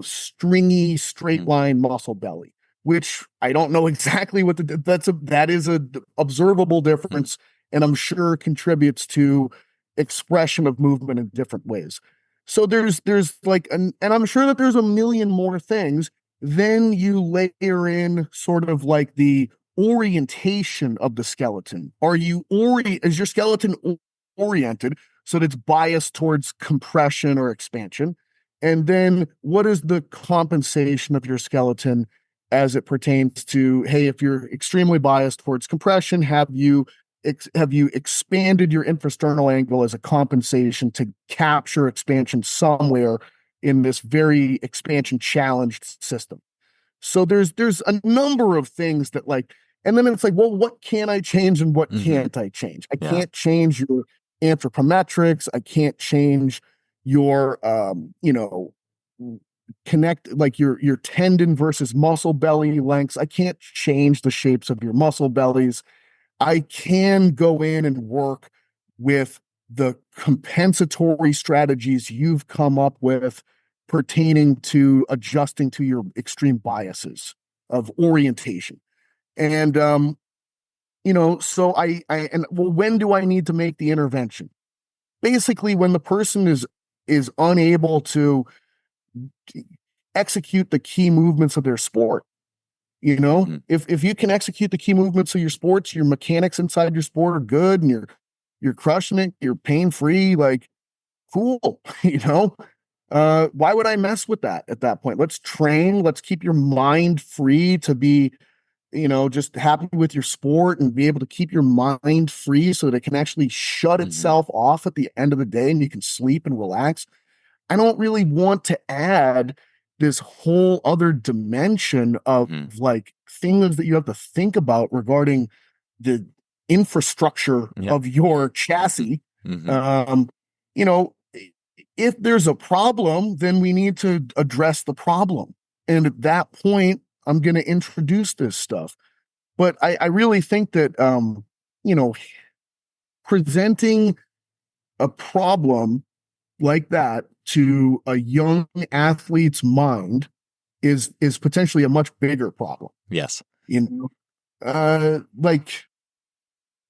stringy straight line muscle belly? Which I don't know exactly what that is a observable difference, and I'm sure contributes to expression of movement in different ways. So there's like and I'm sure that there's a million more things. Then you layer in sort of like the orientation of the skeleton. Is your skeleton oriented so that it's biased towards compression or expansion? And then what is the compensation of your skeleton as it pertains to, hey, if you're extremely biased towards compression, have you expanded your infrasternal angle as a compensation to capture expansion somewhere in this very expansion challenged system? So there's a number of things that like, and then it's like, well, what can I change and what can't I change? I can't change your anthropometrics. I can't change your, connect like your tendon versus muscle belly lengths. I can't change the shapes of your muscle bellies. I can go in and work with the compensatory strategies you've come up with pertaining to adjusting to your extreme biases of orientation. And so well, when do I need to make the intervention? Basically, when the person is unable to execute the key movements of their sport. If you can execute the key movements of your sports, your mechanics inside your sport are good, and you're crushing it, you're pain free, like cool. Why would I mess with that at that point? Let's train. Let's keep your mind free to be, just happy with your sport and be able to keep your mind free so that it can actually shut itself off at the end of the day and you can sleep and relax. I don't really want to add this whole other dimension of like things that you have to think about regarding the infrastructure of your chassis. You know, if there's a problem, then we need to address the problem. And at that point, I'm going to introduce this stuff. But I really think that, presenting a problem like that to a young athlete's mind is potentially a much bigger problem. Yes. Like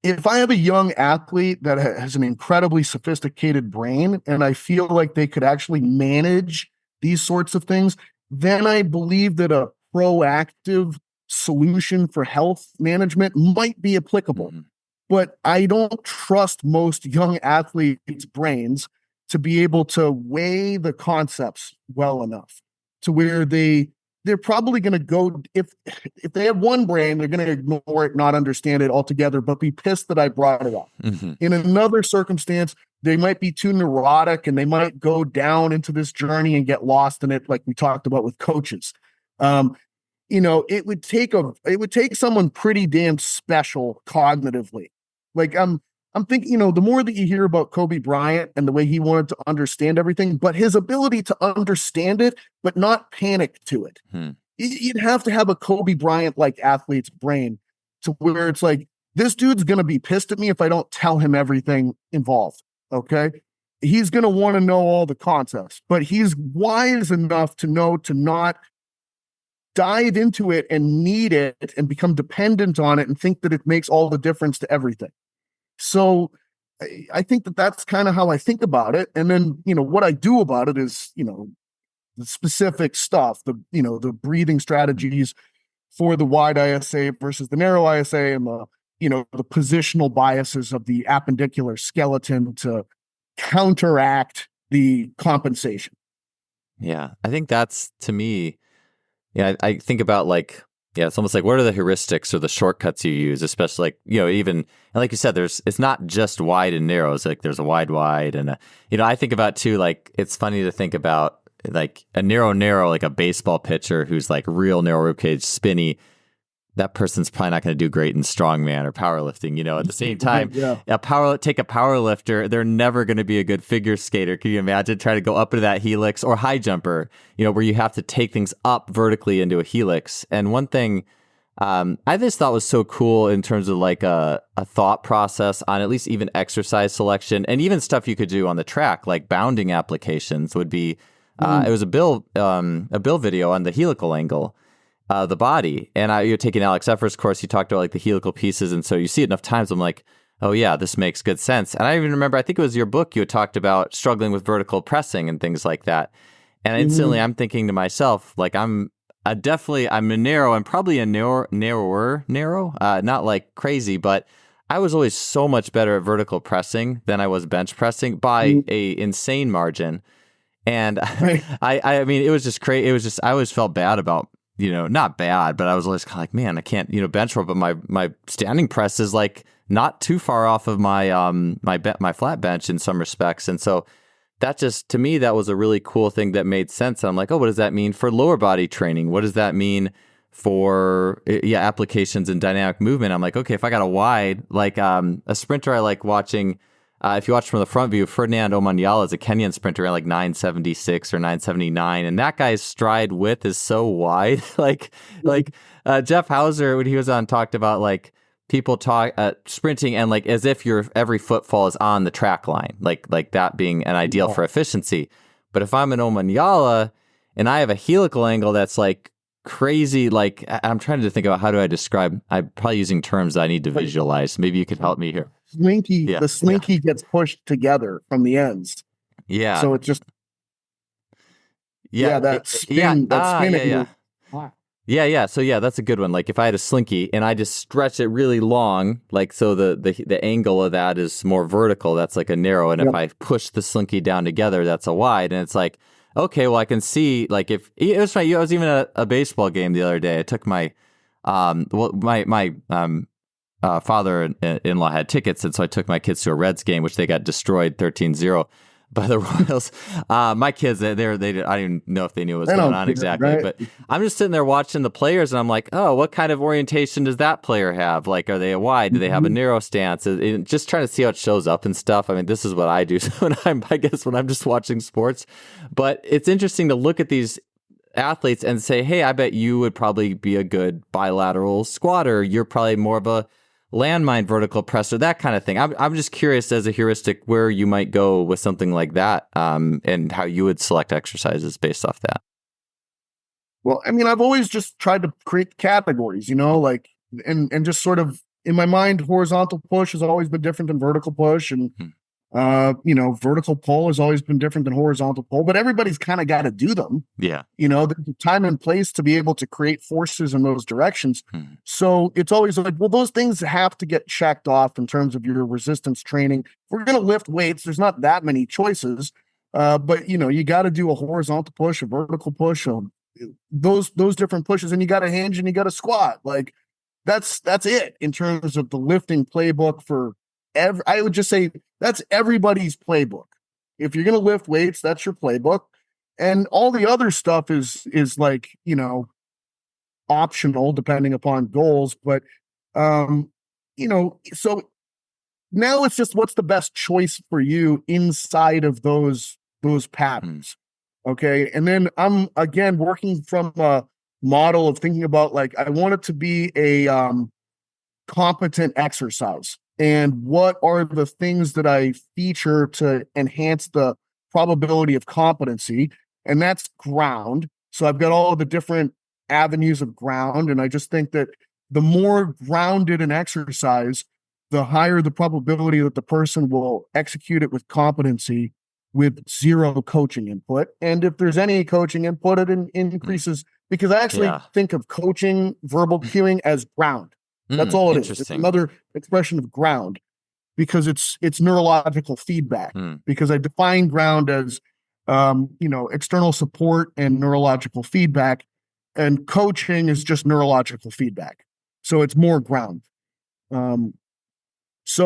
if I have a young athlete that has an incredibly sophisticated brain and I feel like they could actually manage these sorts of things, then I believe that a proactive solution for health management might be applicable. But I don't trust most young athletes' brains to be able to weigh the concepts well enough to where they're probably going to go, if they have one brain, they're going to ignore it, not understand it altogether, but be pissed that I brought it up. In another circumstance, they might be too neurotic and they might go down into this journey and get lost in it, like we talked about with coaches. It would take someone pretty damn special cognitively. Like I'm thinking, the more that you hear about Kobe Bryant and the way he wanted to understand everything, but his ability to understand it, but not panic to it. You'd have to have a Kobe Bryant-like athlete's brain to where it's like, this dude's going to be pissed at me if I don't tell him everything involved. Okay. He's going to want to know all the concepts, but he's wise enough to know to not dive into it and need it and become dependent on it and think that it makes all the difference to everything. So I think that that's kind of how I think about it. And then, what I do about it is, the specific stuff, the breathing strategies for the wide ISA versus the narrow ISA and the positional biases of the appendicular skeleton to counteract the compensation. Yeah. I think that's, to me, I think about it's almost like, what are the heuristics or the shortcuts you use, especially even, and like you said, it's not just wide and narrow. It's like there's a wide, and I think about too, like, it's funny to think about like a narrow, like a baseball pitcher who's like real narrow ribcage, spinny. That person's probably not going to do great in strongman or powerlifting. At the same time, take a power lifter, they're never going to be a good figure skater. Can you imagine trying to go up into that helix, or high jumper, where you have to take things up vertically into a helix? And one thing I just thought was so cool in terms of like a thought process on at least even exercise selection and even stuff you could do on the track, like bounding applications would be, it was a Bill video on the helical angle. The body. And you're taking Alex Effer's course, you talked about like the helical pieces. And so you see it enough times, I'm like, oh yeah, this makes good sense. And I even remember, I think it was your book, you had talked about struggling with vertical pressing and things like that. And instantly I'm thinking to myself, like I'm a narrow, I'm probably a narrower, not like crazy, but I was always so much better at vertical pressing than I was bench pressing by a insane margin. And I mean, it was just crazy. It was just, I always felt bad about, not bad, but I was always kind of like, man, I can't, bench row, but my standing press is like not too far off of my my flat bench in some respects. And so that just, to me, that was a really cool thing that made sense. And I'm like, oh, what does that mean for lower body training? What does that mean for applications in dynamic movement? I'm like, okay, if I got a wide, like a sprinter I like watching, if you watch from the front view, Ferdinand Omanyala is a Kenyan sprinter at like 976 or 979, and that guy's stride width is so wide. like Jeff Hauser, when he was on, talked about like people talk sprinting and like as if your every footfall is on the track line, like that being an ideal for efficiency. But if I'm an Omanyala and I have a helical angle that's like crazy, like I'm trying to think about how do I describe, I'm probably using terms that I need to visualize. Maybe you could help me here. The slinky gets pushed together from the ends. Yeah. So it just, Yeah. that spin, Yeah. Yeah. So yeah, that's a good one. Like if I had a slinky and I just stretch it really long, like so the angle of that is more vertical, that's like a narrow. And if I push the slinky down together, that's a wide. And it's like, okay, well I can see, like if it was funny, I was even at a baseball game the other day. I took my father-in-law had tickets, and so I took my kids to a Reds game, which they got destroyed 13-0 by the Royals. My kids, I didn't even know if they knew what was going on exactly. Right? But I'm just sitting there watching the players, and I'm like, oh, what kind of orientation does that player have? Like, are they a wide? Do they have a narrow stance? Just trying to see how it shows up and stuff. I mean, this is what I do when I'm just watching sports. But it's interesting to look at these athletes and say, hey, I bet you would probably be a good bilateral squatter. You're probably more of a landmine vertical presser, that kind of thing. I'm just curious as a heuristic where you might go with something like that, and how you would select exercises based off that. Well, I mean, I've always just tried to create categories, like, and just sort of in my mind, horizontal push has always been different than vertical push, and vertical pull has always been different than horizontal pull, but everybody's kind of got to do them. Yeah. The time and place to be able to create forces in those directions. So it's always like, well, those things have to get checked off in terms of your resistance training. If we're going to lift weights, there's not that many choices. But you got to do a horizontal push, a vertical push, those different pushes, and you got to hinge and you got to squat. Like that's it in terms of the lifting playbook for I would just say that's everybody's playbook. If you're going to lift weights, that's your playbook. And all the other stuff is like, optional depending upon goals. But, so now it's just what's the best choice for you inside of those patterns. Okay. And then I'm, again, working from a model of thinking about, like, I want it to be a competent exercise. And what are the things that I feature to enhance the probability of competency? And that's ground. So I've got all of the different avenues of ground. And I just think that the more grounded an exercise, the higher the probability that the person will execute it with competency with zero coaching input. And if there's any coaching input, it increases, because I actually think of coaching, verbal cueing as ground. That's all it is. It's another expression of ground, because it's neurological feedback. Because I define ground as, external support and neurological feedback, and coaching is just neurological feedback. So it's more ground. It's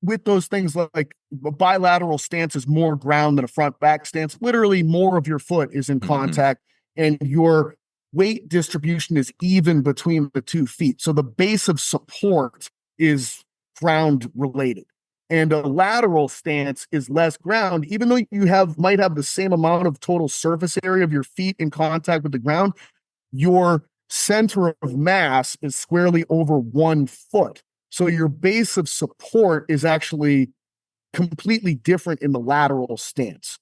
with those things, like a bilateral stance is more ground than a front back stance. Literally, more of your foot is in contact, and your weight distribution is even between the 2 feet. So the base of support is ground related. And a lateral stance is less ground, even though you might have the same amount of total surface area of your feet in contact with the ground. Your center of mass is squarely over 1 foot. So your base of support is actually completely different in the lateral stance.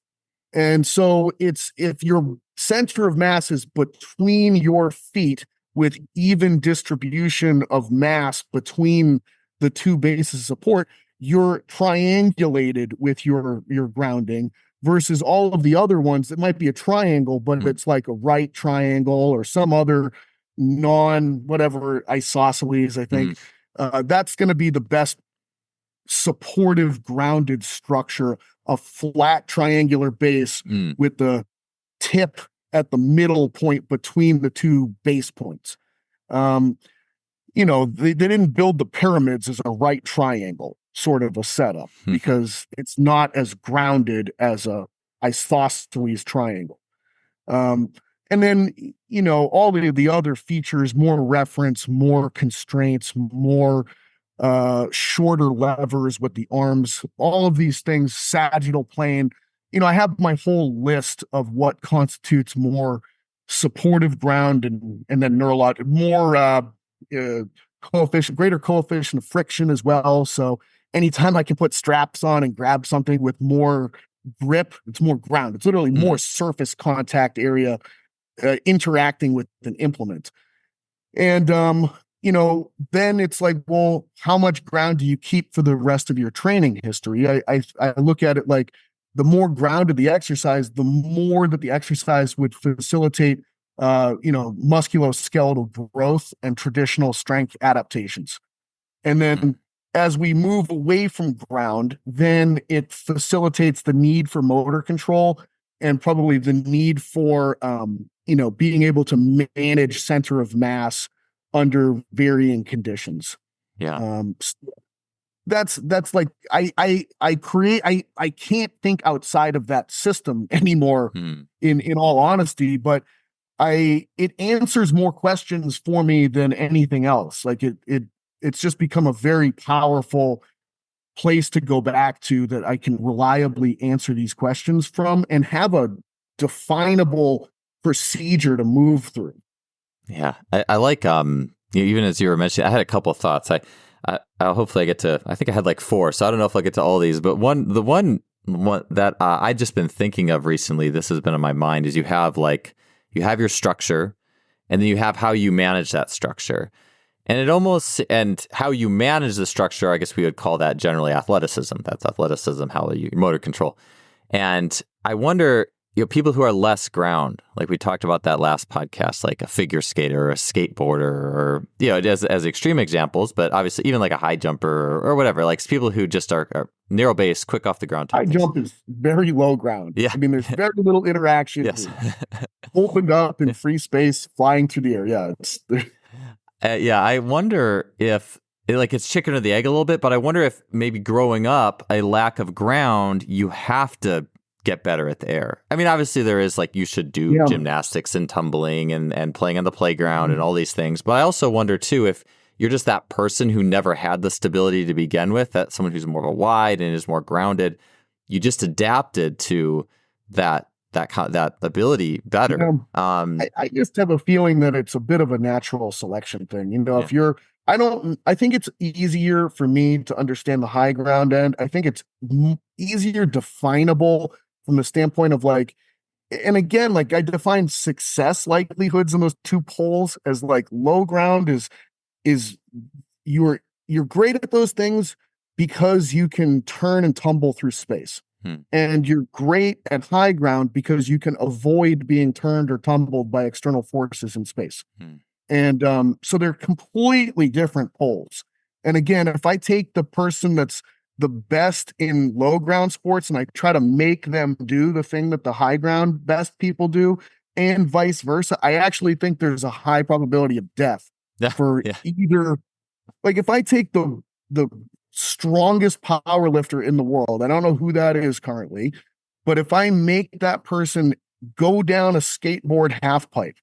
And so if your center of mass is between your feet with even distribution of mass between the 2 bases of support, you're triangulated with your grounding, versus all of the other ones that might be a triangle, but it's like a right triangle or some other whatever isosceles, I think. That's going to be the best supportive grounded structure, a flat triangular base with the tip at the middle point between the 2 base points. They didn't build the pyramids as a right triangle sort of a setup, because it's not as grounded as a isosceles triangle. And then, all of the other features, more reference, more constraints, more shorter levers with the arms, all of these things, sagittal plane. I have my whole list of what constitutes more supportive ground, and then neurological, more greater coefficient of friction as well. So anytime I can put straps on and grab something with more grip. It's more ground. It's literally more surface contact area interacting with an implement. And, then it's like, well, how much ground do you keep for the rest of your training history? I look at it like the more grounded the exercise, the more that the exercise would facilitate, musculoskeletal growth and traditional strength adaptations. And then as we move away from ground, then it facilitates the need for motor control and probably the need for, being able to manage center of mass under varying conditions. Yeah. That's like, I can't think outside of that system anymore in all honesty, but it answers more questions for me than anything else. Like it's just become a very powerful place to go back to that I can reliably answer these questions from and have a definable procedure to move through. Yeah. I like, even as you were mentioning, I had a couple of thoughts. I hopefully I think I had like 4, so I don't know if I'll get to all these, but the one that I just been thinking of recently, this has been on my mind, is you have your structure, and then you have how you manage that structure. And how you manage the structure, I guess we would call that generally athleticism. That's athleticism, motor control. And I wonder, people who are less ground, like we talked about that last podcast, like a figure skater or a skateboarder, or, as extreme examples, but obviously even like a high jumper or whatever, like people who just are narrow base, quick off the ground. High jump is very low ground. Yeah. I mean, there's very little interaction. Yes. Opened up in free space, flying through the air. Yeah. I wonder if it's chicken or the egg a little bit, but I wonder if maybe growing up, a lack of ground, you have to get better at the air. I mean, obviously there is you should do gymnastics and tumbling and playing on the playground and all these things. But I also wonder too, if you're just that person who never had the stability to begin with, that someone who's more of a wide and is more grounded, you just adapted to that ability better. I just have a feeling that it's a bit of a natural selection thing. I think it's easier for me to understand the high ground end. I think it's easier definable from the standpoint of and again, I define success likelihoods in those 2 poles as low ground is you're great at those things because you can turn and tumble through space. And you're great at high ground because you can avoid being turned or tumbled by external forces in space. And so they're completely different poles. And again, if I take the person that's the best in low ground sports and I try to make them do the thing that the high ground best people do, and vice versa, I actually think there's a high probability of death for either. If I take the strongest power lifter in the world, I don't know who that is currently, but if I make that person go down a skateboard half pipe,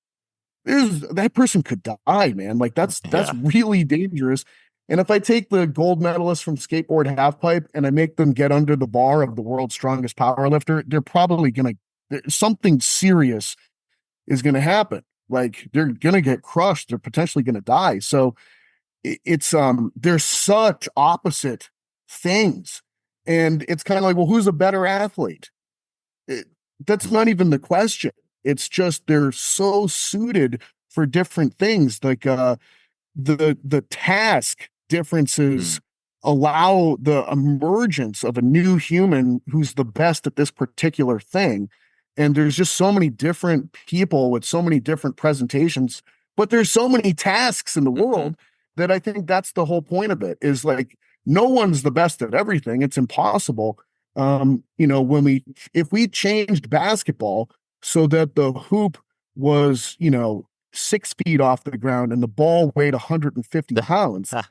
that person could die, man. That's really dangerous. And if I take the gold medalist from skateboard half pipe and I make them get under the bar of the world's strongest power lifter, they're probably something serious is gonna happen. They're gonna get crushed. They're potentially gonna die. So it's they're such opposite things, and it's kind of well, who's a better athlete? That's not even the question. It's just they're so suited for different things. The task differences allow the emergence of a new human who's the best at this particular thing. And there's just so many different people with so many different presentations, but there's so many tasks in the world that I think that's the whole point of it, is no one's the best at everything. It's impossible. If we changed basketball so that the hoop was, 6 feet off the ground and the ball weighed 150 pounds, it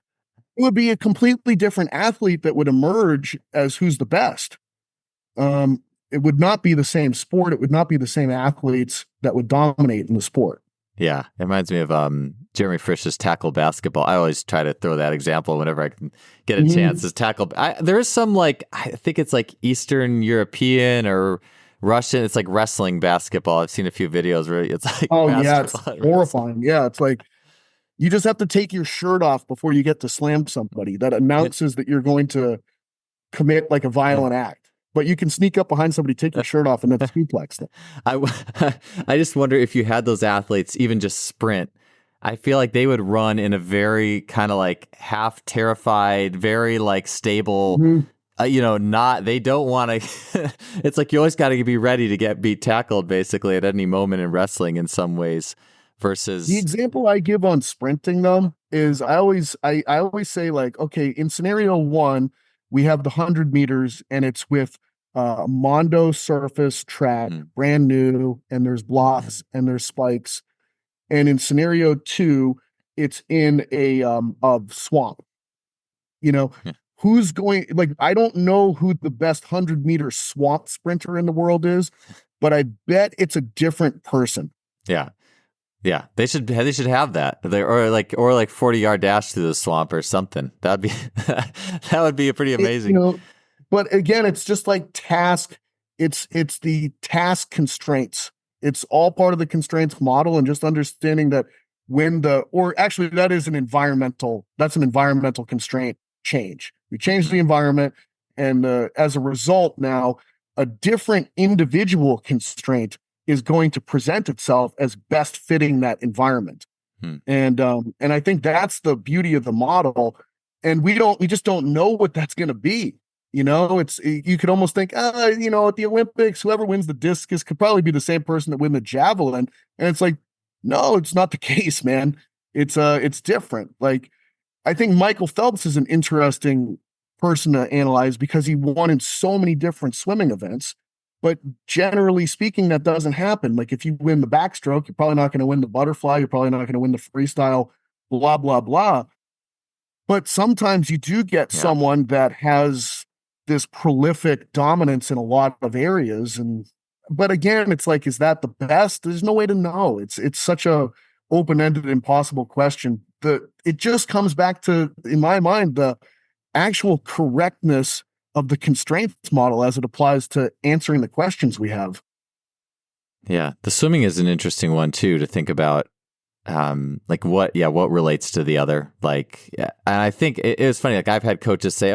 would be a completely different athlete that would emerge as who's the best. It would not be the same sport. It would not be the same athletes that would dominate in the sport. Yeah, it reminds me of Jeremy Frisch's tackle basketball. I always try to throw that example whenever I can get a chance. Is tackle. There is some I think it's Eastern European or Russian. It's wrestling basketball. I've seen a few videos where it's it's horrifying. Yeah, it's you just have to take your shirt off before you get to slam somebody. That announces that you're going to commit a violent act. but you can sneak up behind somebody, take your shirt off, and then suplex them. I just wonder if you had those athletes even just sprint. I feel like they would run in a very kind of like half terrified, very like stable, they don't want to, it's like you always got to be ready to be tackled basically at any moment in wrestling in some ways versus. The example I give on sprinting though is I always say like, okay, in scenario 1, we have the 100 meters and it's with Mondo surface track, brand new, and there's blocks and there's spikes. And in scenario 2, it's in a swamp. Who's going, like, I don't know who the best 100-meter swamp sprinter in the world is, but I bet it's a different person. Yeah. Yeah, they should have that, or like 40-yard dash through the swamp or something. That would be pretty amazing. But again, it's just like task. It's the task constraints. It's all part of the constraints model, and just understanding that that is an environmental constraint change. We change the environment, and as a result, now a different individual constraint is going to present itself as best fitting that environment. And I think that's the beauty of the model. And we just don't know what that's going to be. You could almost think, at the Olympics, whoever wins the discus could probably be the same person that win the javelin. And it's like, no, it's not the case, man. It's different. Like, I think Michael Phelps is an interesting person to analyze because he won in so many different swimming events. But generally speaking, that doesn't happen. Like, if you win the backstroke, you're probably not going to win the butterfly. You're probably not going to win the freestyle, blah, blah, blah. But sometimes you do get someone that has this prolific dominance in a lot of areas. But again, it's like, is that the best? There's no way to know. It's such a open-ended, impossible question. It just comes back to, in my mind, the actual correctness of the constraints model as it applies to answering the questions we have. Yeah. The swimming is an interesting one too, to think about, like what relates to the other. Like, yeah. And I think it was funny. Like, I've had coaches say,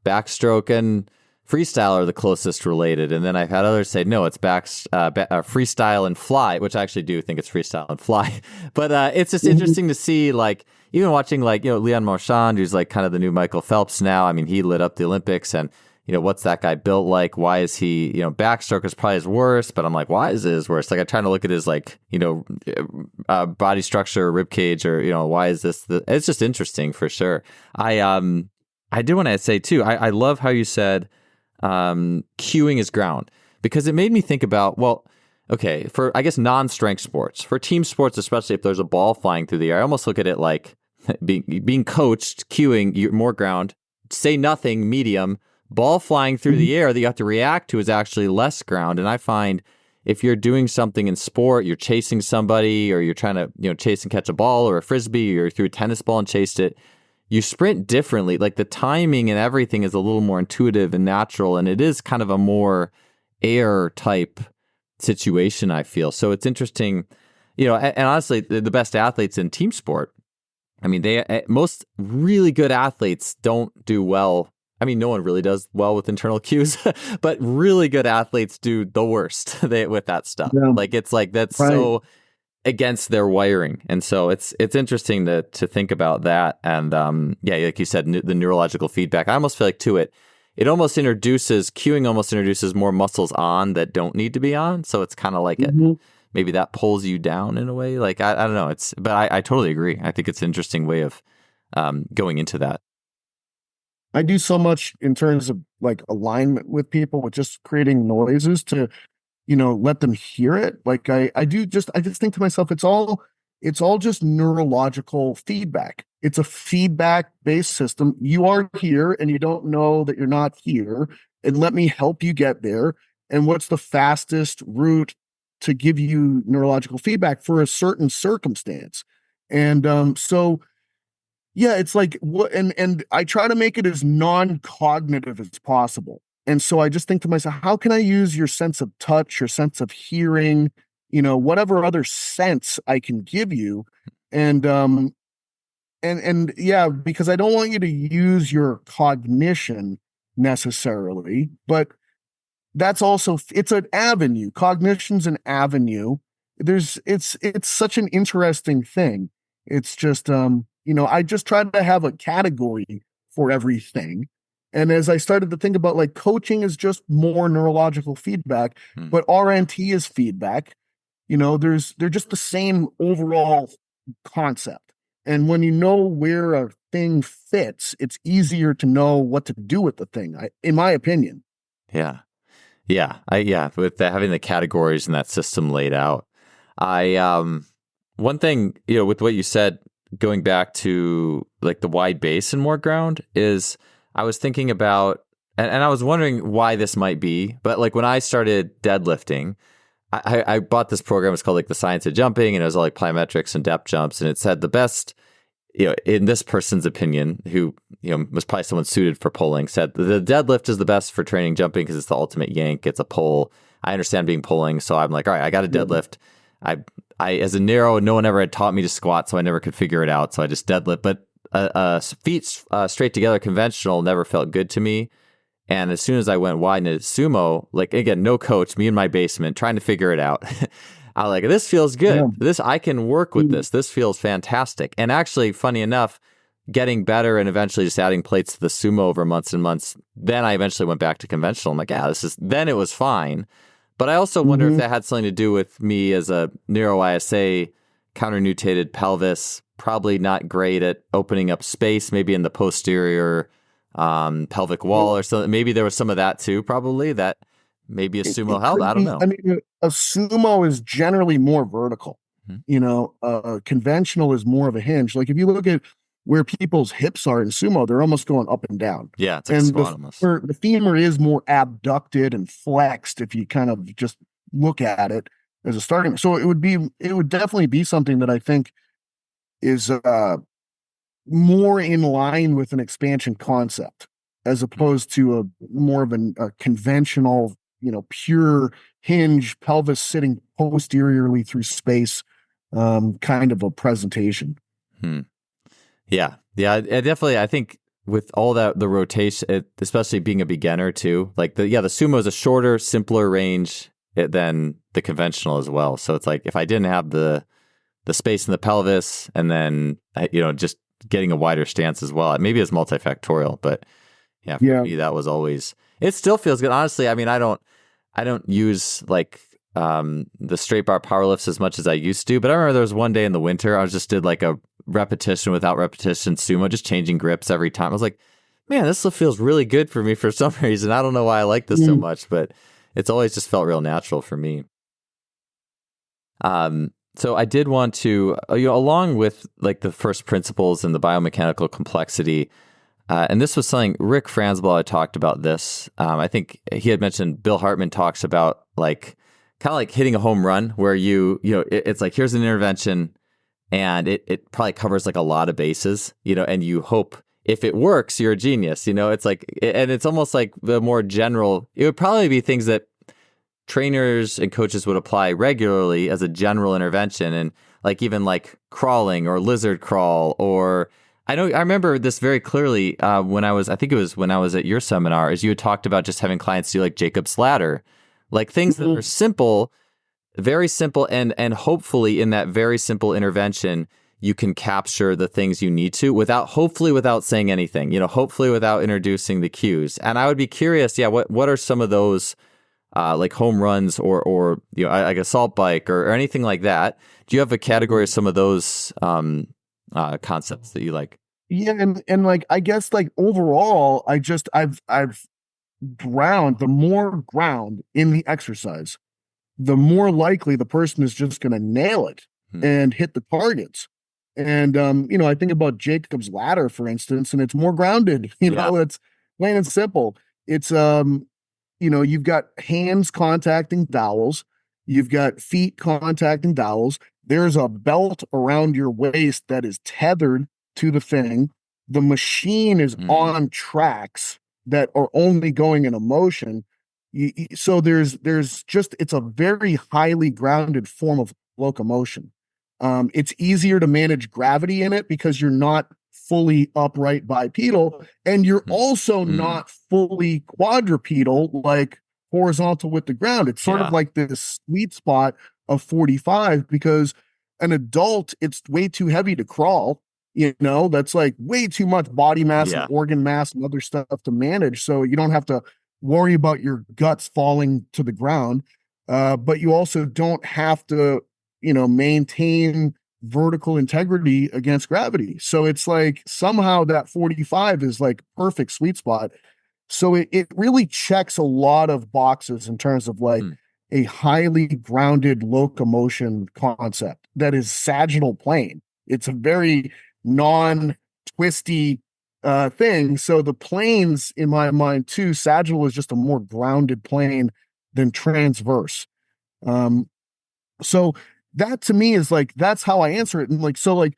backstroke and freestyle are the closest related. And then I've had others say, no, it's freestyle and fly, which I actually do think it's freestyle and fly. But it's just interesting to see, like, even watching, like, Leon Marchand, who's like kind of the new Michael Phelps now. I mean, he lit up the Olympics, and, what's that guy built like? Why is he, backstroke is probably his worst, but I'm like, why is it his worst? Like, I'm trying to look at his, like, body structure, rib cage, or, why is this? It's just interesting for sure. I do want to say too, I love how you said cueing is ground, because it made me think about, well, okay, for, I guess, non-strength sports, for team sports, especially if there's a ball flying through the air, I almost look at it like being coached, cueing, you're more ground, say nothing, medium, ball flying through the air that you have to react to is actually less ground. And I find if you're doing something in sport, you're chasing somebody, or you're trying to, chase and catch a ball or a frisbee, or you threw a tennis ball and chased it, you sprint differently. Like, the timing and everything is a little more intuitive and natural, and it is kind of a more air type situation, I feel. So it's interesting, and honestly, the best athletes in team sport, I mean, most really good athletes don't do well. I mean, no one really does well with internal cues, but really good athletes do the worst with that stuff. Yeah. Like, it's like, that's right. So against their wiring. And so it's interesting to think about that. And like you said, the neurological feedback, I almost feel like too, it almost cueing almost introduces more muscles on that don't need to be on. So it's kind of like maybe that pulls you down in a way. Like, I don't know. But I totally agree. I think it's an interesting way of going into that. I do so much in terms of like alignment with people, with just creating noises to, let them hear it. Like, I just think to myself, it's all just neurological feedback. It's a feedback-based system. You are here and you don't know that you're not here. And let me help you get there. And what's the fastest route to give you neurological feedback for a certain circumstance? And so yeah, it's like what, and I try to make it as non-cognitive as possible. And so I just think to myself, how can I use your sense of touch, your sense of hearing, whatever other sense I can give you, and yeah, because I don't want you to use your cognition necessarily, but that's also, it's an avenue. Cognition's an avenue. It's such an interesting thing. It's just, I just tried to have a category for everything. And as I started to think about, like, coaching is just more neurological feedback, but RNT is feedback. They're just the same overall concept. And when you know where a thing fits, it's easier to know what to do with the thing, in my opinion. Yeah. Yeah. With having the categories and that system laid out. One thing, with what you said, going back to like the wide base and more ground, is I was thinking about, and I was wondering why this might be, but like when I started deadlifting, I bought this program. It's called like the Science of Jumping, and it was all like plyometrics and depth jumps. And it said the best, in this person's opinion, who, was probably someone suited for pulling, said the deadlift is the best for training jumping because it's the ultimate yank. It's a pull. I understand being pulling. So I'm like, all right, I got a deadlift. I as a narrow, no one ever had taught me to squat, so I never could figure it out. So I just deadlift. But feet straight together, conventional, never felt good to me. And as soon as I went wide into sumo, like, again, no coach, me in my basement trying to figure it out. I was like, this feels good. Yeah. I can work with this. This feels fantastic. And actually, funny enough, getting better and eventually just adding plates to the sumo over months and months. Then I eventually went back to conventional. I'm like, then it was fine. But I also wonder if that had something to do with me as a neuro ISA, counternutated pelvis, probably not great at opening up space, maybe in the posterior pelvic wall or something. Maybe there was some of that too, probably, that maybe a sumo held. I don't know. I mean, a sumo is generally more vertical. Conventional is more of a hinge. Like if you look at where people's hips are in sumo, they're almost going up and down. Yeah, it's like a squat almost. The femur is more abducted and flexed if you kind of just look at it as a starting. So it would definitely be something that I think is more in line with an expansion concept, as opposed to a more of a conventional, pure hinge, pelvis sitting posteriorly through space, kind of a presentation. Yeah. I think with all that, the rotation, especially being a beginner too, like the sumo is a shorter, simpler range than the conventional as well. So it's like, if I didn't have the space in the pelvis, and then, just getting a wider stance as well. Maybe it's multifactorial, but for me, that was always, it still feels good. Honestly, I mean, I don't use like the straight bar power lifts as much as I used to, but I remember there was one day in the winter, I just did like a repetition without repetition sumo, just changing grips every time. I was like, man, this stuff feels really good for me for some reason. I don't know why I like this so much, but it's always just felt real natural for me. So I did want to, along with like the first principles and the biomechanical complexity, and this was something Rick Franzball had talked about this. I think he had mentioned Bill Hartman talks about like kind of like hitting a home run where it's like, here's an intervention and it probably covers like a lot of bases, and you hope if it works, you're a genius, it's like, and it's almost like the more general, it would probably be things that trainers and coaches would apply regularly as a general intervention, and like even like crawling or lizard crawl, or I remember this very clearly when I was at your seminar, as you had talked about just having clients do like Jacob's ladder, like things that are simple, very simple, and hopefully in that very simple intervention you can capture the things you need to without saying anything, hopefully without introducing the cues. And I would be curious, what are some of those like home runs or like a salt bike or anything like that? Do you have a category of some of those concepts that you like? Yeah, and like I guess like overall, I've the more ground in the exercise, the more likely the person is just going to nail it and hit the targets. And I think about Jacob's ladder, for instance, and it's more grounded. It's plain and simple. It's you've got hands contacting dowels, you've got feet contacting dowels. There's a belt around your waist that is tethered to the thing. The machine is on tracks that are only going in a motion. So there's just, it's a very highly grounded form of locomotion. It's easier to manage gravity in it because you're not fully upright bipedal, and you're also not fully quadrupedal like horizontal with the ground. It's sort of like this sweet spot of 45, because an adult, it's way too heavy to crawl. That's like way too much body mass and organ mass and other stuff to manage. So you don't have to worry about your guts falling to the ground. But you also don't have to, maintain vertical integrity against gravity. So it's like somehow that 45 is like perfect sweet spot. So it really checks a lot of boxes in terms of like a highly grounded locomotion concept that is sagittal plane. It's a very non-twisty thing. So the planes, in my mind too, sagittal is just a more grounded plane than transverse. So that to me is like, that's how I answer it. And like, so like,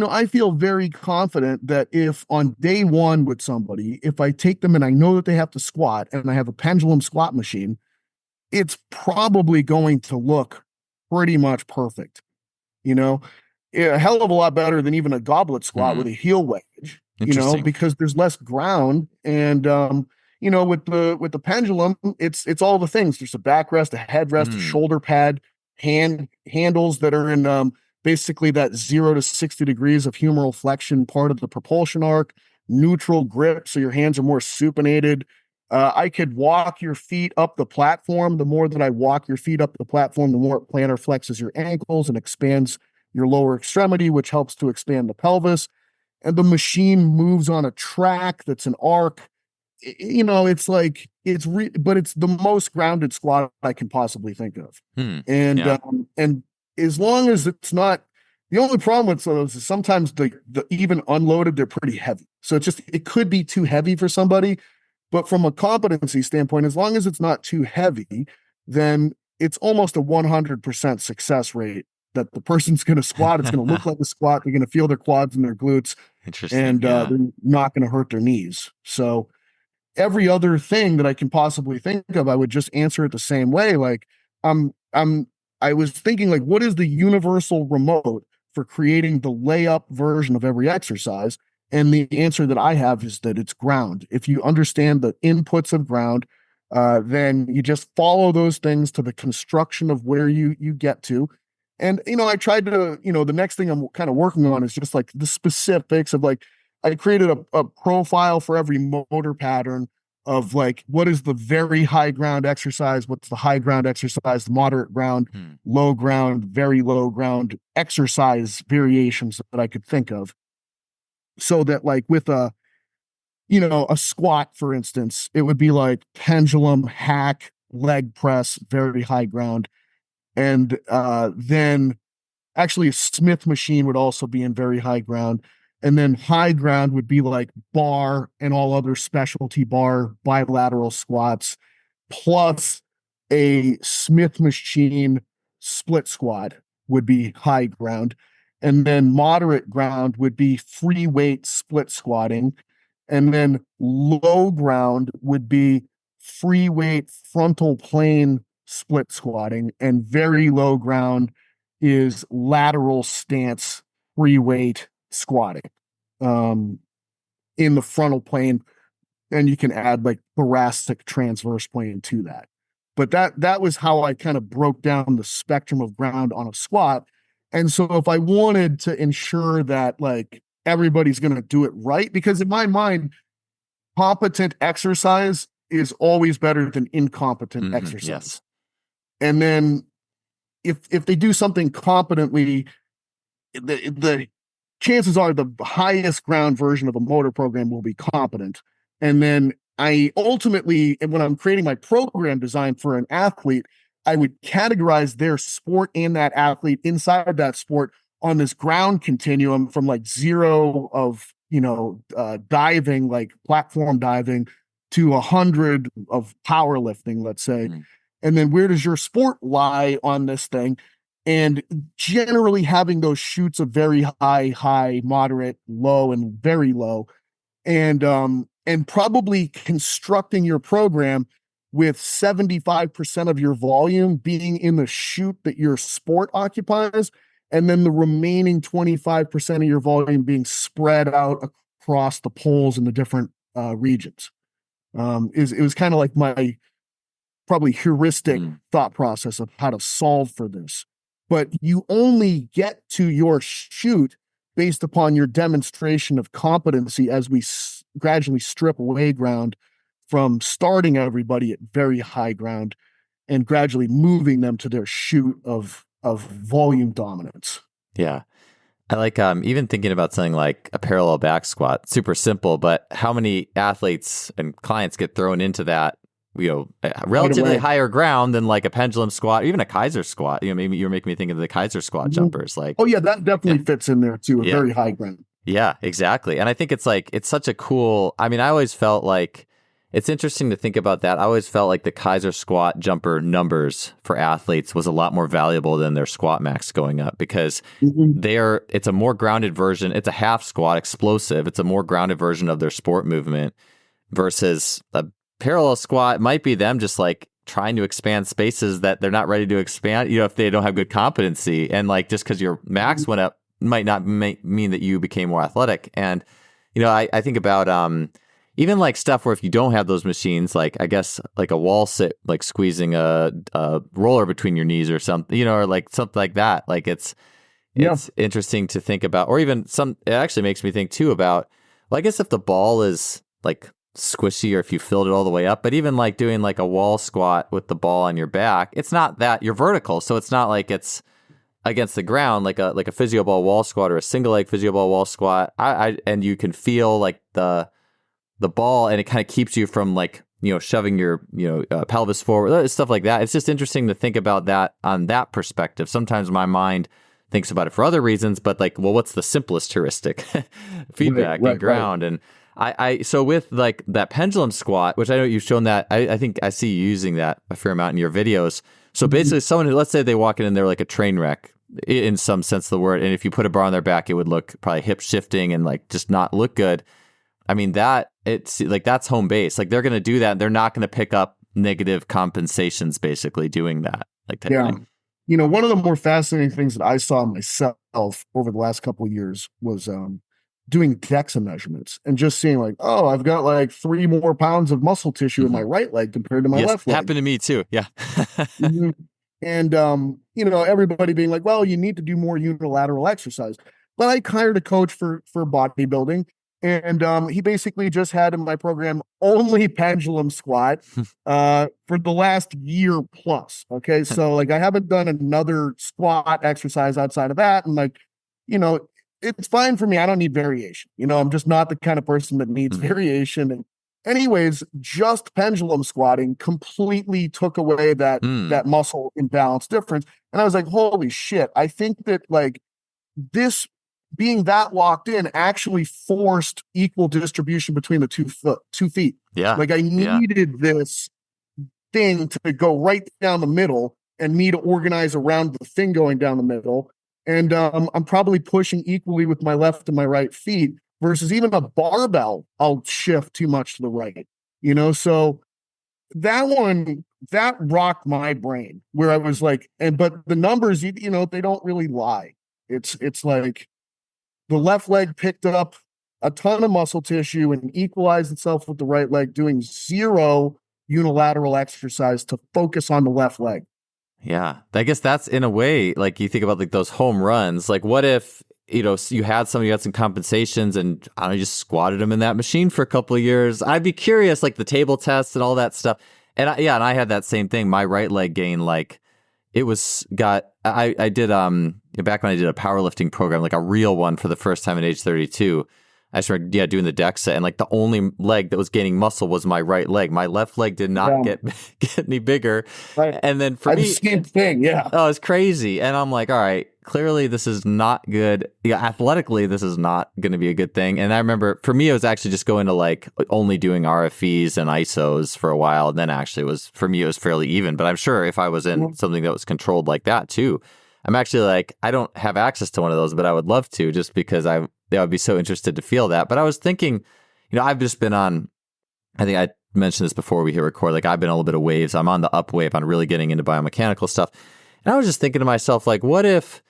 I feel very confident that if on day one with somebody, if I take them and I know that they have to squat and I have a pendulum squat machine, it's probably going to look pretty much perfect. A hell of a lot better than even a goblet squat with a heel wedge, because there's less ground. And, with the pendulum, it's all the things. There's a backrest, a headrest, a shoulder pad, handles that are in, basically that 0 to 60 degrees of humeral flexion part of the propulsion arc, neutral grip, so your hands are more supinated. I could walk your feet up the platform. The more that I walk your feet up the platform, the more it plantar flexes your ankles and expands your lower extremity, which helps to expand the pelvis. And the machine moves on a track that's an arc. It's like, but it's the most grounded squat I can possibly think of. And as long as it's not, the only problem with those is sometimes the even unloaded, they're pretty heavy. So it could be too heavy for somebody. But from a competency standpoint, as long as it's not too heavy, then it's almost a 100% success rate that the person's going to squat. It's going to look like a squat. They're going to feel their quads and their glutes. Interesting. And they're not going to hurt their knees. So every other thing that I can possibly think of, I would just answer it the same way. Like I was thinking, like, what is the universal remote for creating the layup version of every exercise? And the answer that I have is that it's ground. If you understand the inputs of ground, then you just follow those things to the construction of where you get to. And, I tried to, the next thing I'm kind of working on is just like the specifics of like, I created a profile for every motor pattern of like, what is the very high ground exercise? What's the high ground exercise, the moderate ground, low ground, very low ground exercise variations that I could think of. So that like with a squat, for instance, it would be like pendulum, hack, leg press, very high ground. And then actually a Smith machine would also be in very high ground. And then high ground would be like bar and all other specialty bar bilateral squats, plus a Smith machine split squat would be high ground. And then moderate ground would be free weight split squatting. And then low ground would be free weight frontal plane split squatting. And very low ground is lateral stance free weight squatting in the frontal plane. And you can add like thoracic transverse plane to that. But that was how I kind of broke down the spectrum of ground on a squat. And so if I wanted to ensure that like everybody's going to do it right, because in my mind, competent exercise is always better than incompetent exercise. Yes. And then if they do something competently, the chances are the highest ground version of a motor program will be competent. And then I ultimately, when I'm creating my program design for an athlete, I would categorize their sport and that athlete inside that sport on this ground continuum from like 0 of, diving, like platform diving, to 100 of powerlifting, let's say. And then where does your sport lie on this thing? And generally having those shoots of very high, moderate, low, and very low. And probably constructing your program with 75% of your volume being in the shoot that your sport occupies, and then the remaining 25% of your volume being spread out across the poles in the different regions. It was kind of like probably heuristic Mm. thought process of how to solve for this. But you only get to your shoot based upon your demonstration of competency as we gradually strip away ground from starting everybody at very high ground and gradually moving them to their shoot of volume dominance. Yeah. I like even thinking about something like a parallel back squat. Super simple, but how many athletes and clients get thrown into that, relatively higher ground than like a pendulum squat, or even a Kaiser squat. Maybe you're making me think of the Kaiser squat jumpers. Like, oh yeah, that definitely fits in there too. A very high ground. Yeah, exactly. And I think it's such a cool. I mean, I always felt like it's interesting to think about that. I always felt like the Kaiser squat jumper numbers for athletes was a lot more valuable than their squat max going up, because it's a more grounded version. It's a half squat explosive. It's a more grounded version of their sport movement versus a parallel squat might be them just like trying to expand spaces that they're not ready to expand, if they don't have good competency. And like, just because your max went up might not mean that you became more athletic. And, I think about, even like stuff where if you don't have those machines, like I guess like a wall sit, like squeezing a roller between your knees or something, or like something like that. Like it's interesting to think about, or even it actually makes me think too about, well, I guess if the ball is like squishy or if you filled it all the way up, but even like doing like a wall squat with the ball on your back, it's not that you're vertical. So it's not like it's against the ground, like a physio ball wall squat or a single leg physio ball wall squat. And you can feel like the ball, and it kind of keeps you from like, shoving your, pelvis forward, stuff like that. It's just interesting to think about that on that perspective. Sometimes my mind thinks about it for other reasons, but like, well, what's the simplest heuristic? Feedback and ground. Right. And so with like that pendulum squat, which I know you've shown that, I think I see you using that a fair amount in your videos. So basically someone who, let's say they walk in and they're like a train wreck in some sense of the word. And if you put a bar on their back, it would look probably hip shifting and like just not look good. I mean, it's like, that's home base. Like they're going to do that. They're not going to pick up negative compensations basically doing that. Like that thing. One of the more fascinating things that I saw myself over the last couple of years was doing DEXA measurements and just seeing like, oh, I've got like 3 more pounds of muscle tissue in my right leg compared to my left leg. Happened to me too. Yeah. And, everybody being like, well, you need to do more unilateral exercise. But I hired a coach for bodybuilding. And he basically just had in my program only pendulum squat for the last year plus. Okay. So like I haven't done another squat exercise outside of that. And like, it's fine for me. I don't need variation. I'm just not the kind of person that needs variation. And anyways, just pendulum squatting completely took away that muscle imbalance difference. And I was like, holy shit. I think that like this being that locked in actually forced equal distribution between the 2 feet. Yeah. Like I needed this thing to go right down the middle and me to organize around the thing going down the middle. And I'm probably pushing equally with my left and my right feet versus even a barbell. I'll shift too much to the right, so that rocked my brain where I was like, but the numbers, they don't really lie. It's like, the left leg picked up a ton of muscle tissue and equalized itself with the right leg, doing 0 unilateral exercise to focus on the left leg. Yeah. I guess that's in a way, like you think about like those home runs, like what if, you had some compensations and I don't know, you just squatted them in that machine for a couple of years. I'd be curious, like the table tests and all that stuff. And I had that same thing. My right leg gain, like it I did, back when I did a powerlifting program, like a real one for the first time at age 32, I started, doing the DEXA, and like the only leg that was gaining muscle was my right leg. My left leg did not get any bigger. Right. And then for me, the same thing. Yeah. Oh, it's crazy. And I'm like, all right, clearly this is not good. Yeah. Athletically, this is not going to be a good thing. And I remember for me, it was actually just going to like only doing RFEs and ISOs for a while. And then actually for me, it was fairly even, but I'm sure if I was in something that was controlled like that too, I'm actually like, I don't have access to one of those, but I would love to, just because I would be so interested to feel that. But I was thinking, I've just been on, I think I mentioned this before we hit record, like I've been on a little bit of waves. I'm on the up wave on really getting into biomechanical stuff. And I was just thinking to myself, like, what if,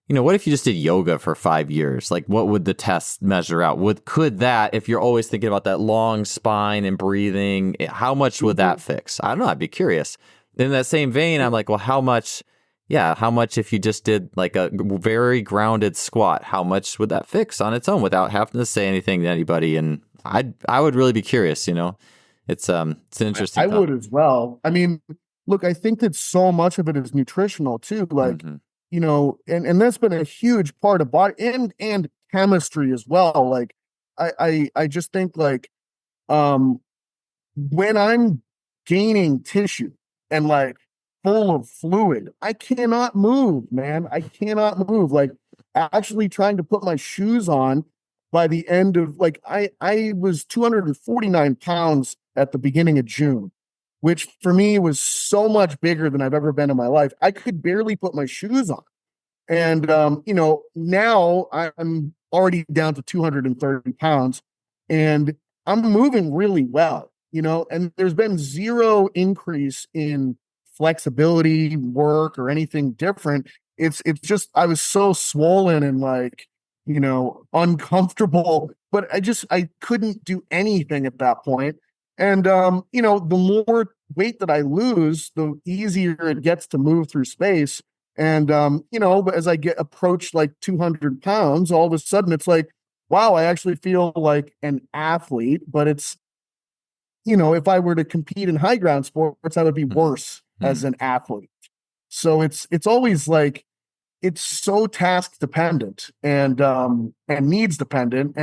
what if you just did yoga for 5 years? Like, what would the test measure out? Could that, if you're always thinking about that long spine and breathing, how much would that fix? I don't know. I'd be curious. In that same vein, I'm like, well, how much if you just did like a very grounded squat, how much would that fix on its own without having to say anything to anybody? And I would really be curious, It's an interesting I would as well. I mean, look, I think that so much of it is nutritional too. Like, and that's been a huge part of body and chemistry as well. Like, I just think like, when I'm gaining tissue and like full of fluid, I cannot move, man. I cannot move. Like, actually trying to put my shoes on by the end of like, I was 249 pounds at the beginning of June, which for me was so much bigger than I've ever been in my life. I could barely put my shoes on. And, now I'm already down to 230 pounds and I'm moving really well, and there's been zero increase in flexibility, work, or anything different. It's just, I was so swollen and like, uncomfortable, but I couldn't do anything at that point. And, the more weight that I lose, the easier it gets to move through space. And, but as I approach like 200 pounds, all of a sudden it's like, wow, I actually feel like an athlete, but it's, if I were to compete in high ground sports, I would be worse as an athlete. So it's always like, it's so task dependent and needs dependent.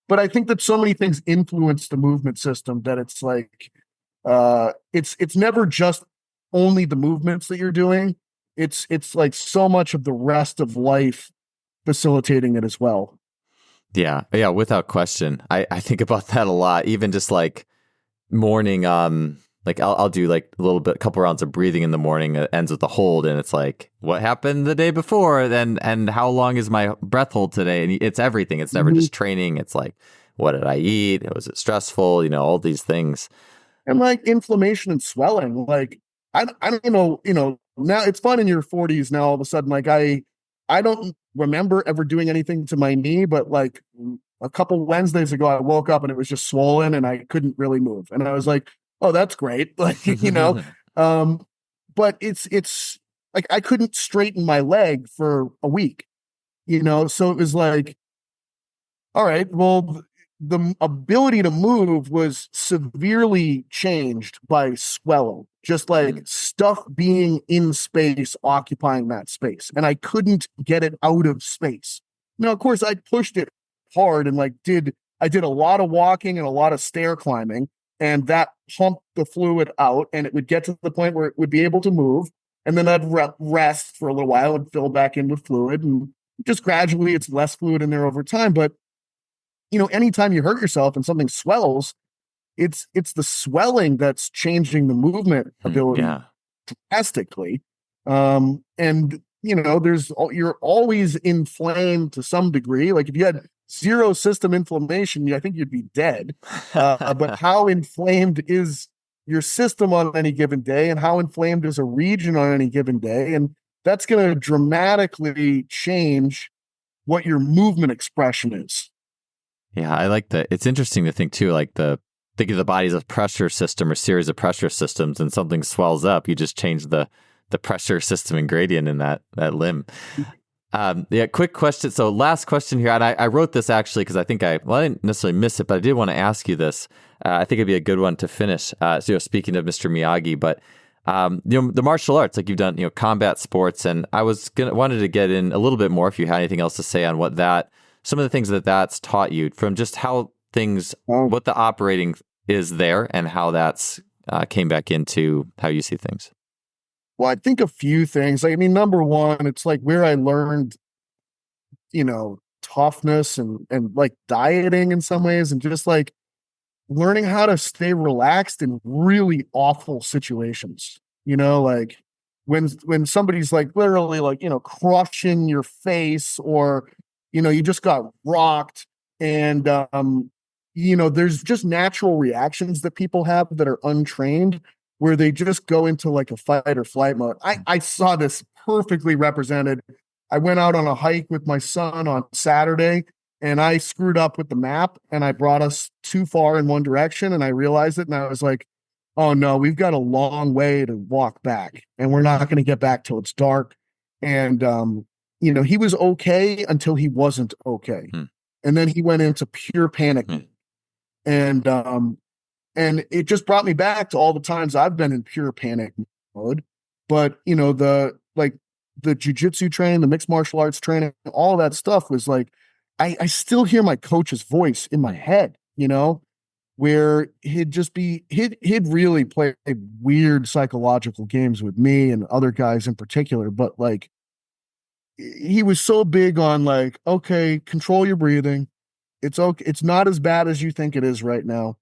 But I think that so many things influence the movement system that it's like, it's never just only the movements that you're doing. It's like so much of the rest of life facilitating it as well. Yeah, without question. I think about that a lot. Even just like morning, like I'll do like a couple rounds of breathing in the morning. It ends with a hold, and it's like, what happened the day before? And how long is my breath hold today? And it's everything. It's never just training. It's like, what did I eat? Was it stressful? All these things. And like inflammation and swelling. Like I don't know. Now it's fun in your 40s. Now all of a sudden, like I don't remember ever doing anything to my knee, but like a couple Wednesdays ago, I woke up and it was just swollen and I couldn't really move. And I was like, oh, that's great. Like, but it's like, I couldn't straighten my leg for a week, So it was like, all right, well, the ability to move was severely changed by swelling, just like stuff being in space, occupying that space. And I couldn't get it out of space. Now, of course, I pushed it hard and like I did a lot of walking and a lot of stair climbing, and that pumped the fluid out, and it would get to the point where it would be able to move. And then I'd rest for a little while and fill back in with fluid, and just gradually it's less fluid in there over time. But anytime you hurt yourself and something swells, it's the swelling that's changing the movement ability drastically. And you're always inflamed to some degree. Like if you had zero system inflammation, I think you'd be dead. But how inflamed is your system on any given day, and how inflamed is a region on any given day? And that's going to dramatically change what your movement expression is. Yeah, I like that. It's interesting to think too, like think of the body as a pressure system or series of pressure systems, and something swells up, you just change the pressure system and gradient in that limb. Quick question. So last question here, and I wrote this actually because I think I didn't necessarily miss it, but I did want to ask you this. I think it'd be a good one to finish. So speaking of Mr. Miyagi, but the martial arts, like you've done, combat sports, and I wanted to get in a little bit more if you had anything else to say on some of the things that's taught you, from just how what the operating is there and how that's came back into how you see things. Well, I think a few things. I mean, number one, it's like where I learned, toughness and like dieting in some ways, and just like learning how to stay relaxed in really awful situations. Like when somebody's like literally like, crushing your face, or, you just got rocked, and, there's just natural reactions that people have that are untrained, where they just go into like a fight or flight mode. I saw this perfectly represented I went out on a hike with my son on Saturday and I screwed up with the map and I brought us too far in one direction and I realized it and I was like, oh no, we've got a long way to walk back and we're not going to get back till it's dark. And, he was okay until he wasn't okay. And then he went into pure panic. And, and it just brought me back to all the times I've been in pure panic mode. But, the jujitsu training, the mixed martial arts training, all that stuff was like, I still hear my coach's voice in my head, where he'd really play weird psychological games with me and other guys in particular. But like, he was so big on like, okay, control your breathing. It's okay. It's not as bad as you think it is right now.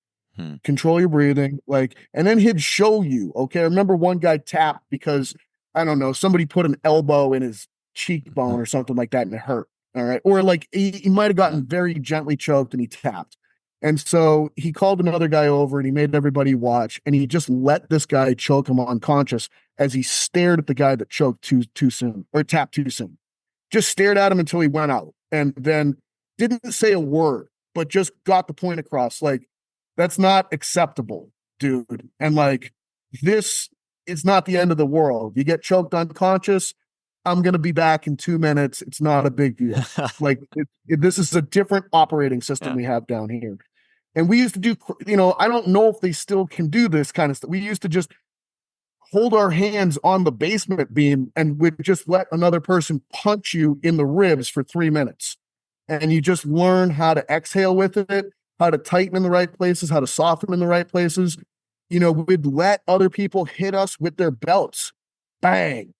Control your breathing. Like, and then he'd show you, okay. I remember one guy tapped because I don't know, somebody put an elbow in his cheekbone or something like that and it hurt. All right. Or like he might have gotten very gently choked and he tapped. And so he called another guy over and he made everybody watch and he just let this guy choke him unconscious as he stared at the guy that choked too soon or tapped too soon. Just stared at him until he went out and then didn't say a word, but just got the point across. Like, that's not acceptable, dude. And like, this is not the end of the world. You get choked unconscious, I'm going to be back in 2 minutes. It's not a big deal. Like this is a different operating system we have down here. And we used to do, I don't know if they still can do this kind of stuff. We used to just hold our hands on the basement beam and we'd just let another person punch you in the ribs for 3 minutes. And you just learn how to exhale with it, how to tighten in the right places, how to soften in the right places. We'd let other people hit us with their belts. Bang,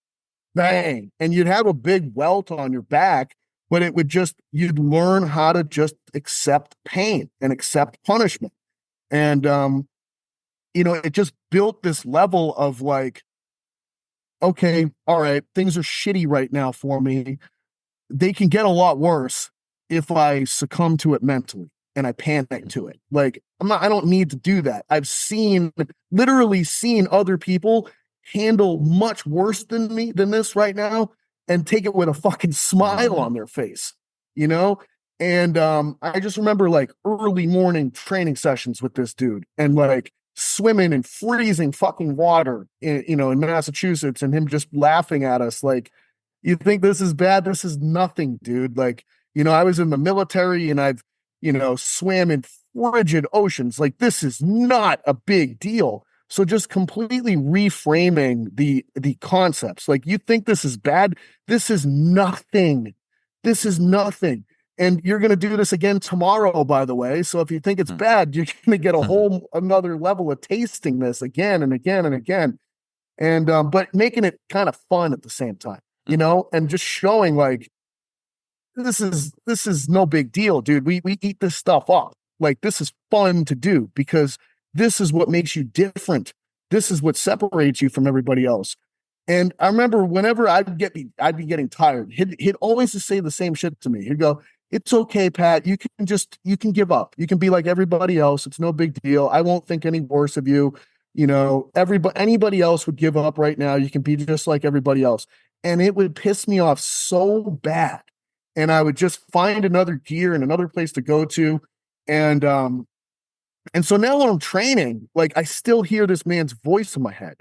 bang. And you'd have a big welt on your back, but you'd learn how to just accept pain and accept punishment. And, it just built this level of like, okay, all right, things are shitty right now for me. They can get a lot worse if I succumb to it mentally and I panic to it. Like I don't need to do that. I've literally seen other people handle much worse than this right now and take it with a fucking smile on their face, And I just remember like early morning training sessions with this dude and like swimming in freezing fucking water in Massachusetts and him just laughing at us like, you think this is bad? This is nothing, dude. Like, I was in the military and I've, swam in frigid oceans. Like, this is not a big deal. So just completely reframing the concepts. Like, you think this is bad? This is nothing. This is nothing. And you're going to do this again tomorrow, by the way. So if you think it's bad, you're going to get a whole another level of tasting this again and again and again. And, but making it kind of fun at the same time. And just showing like, this is no big deal, dude. We eat this stuff up. Like, this is fun to do because this is what makes you different. This is what separates you from everybody else. And I remember whenever I'd be getting tired, he'd always just say the same shit to me. He'd go, "It's okay, Pat. You can give up. You can be like everybody else. It's no big deal. I won't think any worse of you. Anybody else would give up right now. You can be just like everybody else." And it would piss me off so bad. And I would just find another gear and another place to go to. And so now when I'm training, like I still hear this man's voice in my head,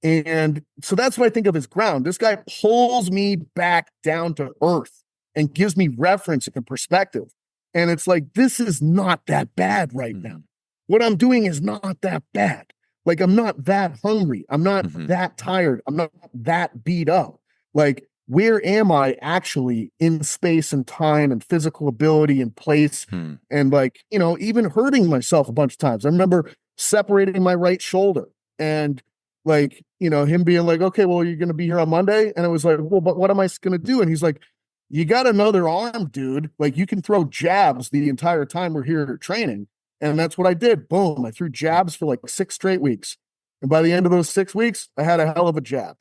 And so that's what I think of as ground. This guy pulls me back down to earth and gives me reference and perspective. And it's like, this is not that bad right now. What I'm doing is not that bad. Like, I'm not that hungry. I'm not that tired. I'm not that beat up. Like, where am I actually in space and time and physical ability and place? And like, even hurting myself a bunch of times. I remember separating my right shoulder and like, him being like, "Okay, well, you're going to be here on Monday." And it was like, "Well, but what am I going to do?" And he's like, "You got another arm, dude. Like, you can throw jabs the entire time we're here training." And that's what I did. Boom. I threw jabs for like 6 straight weeks. And by the end of those 6 weeks, I had a hell of a jab.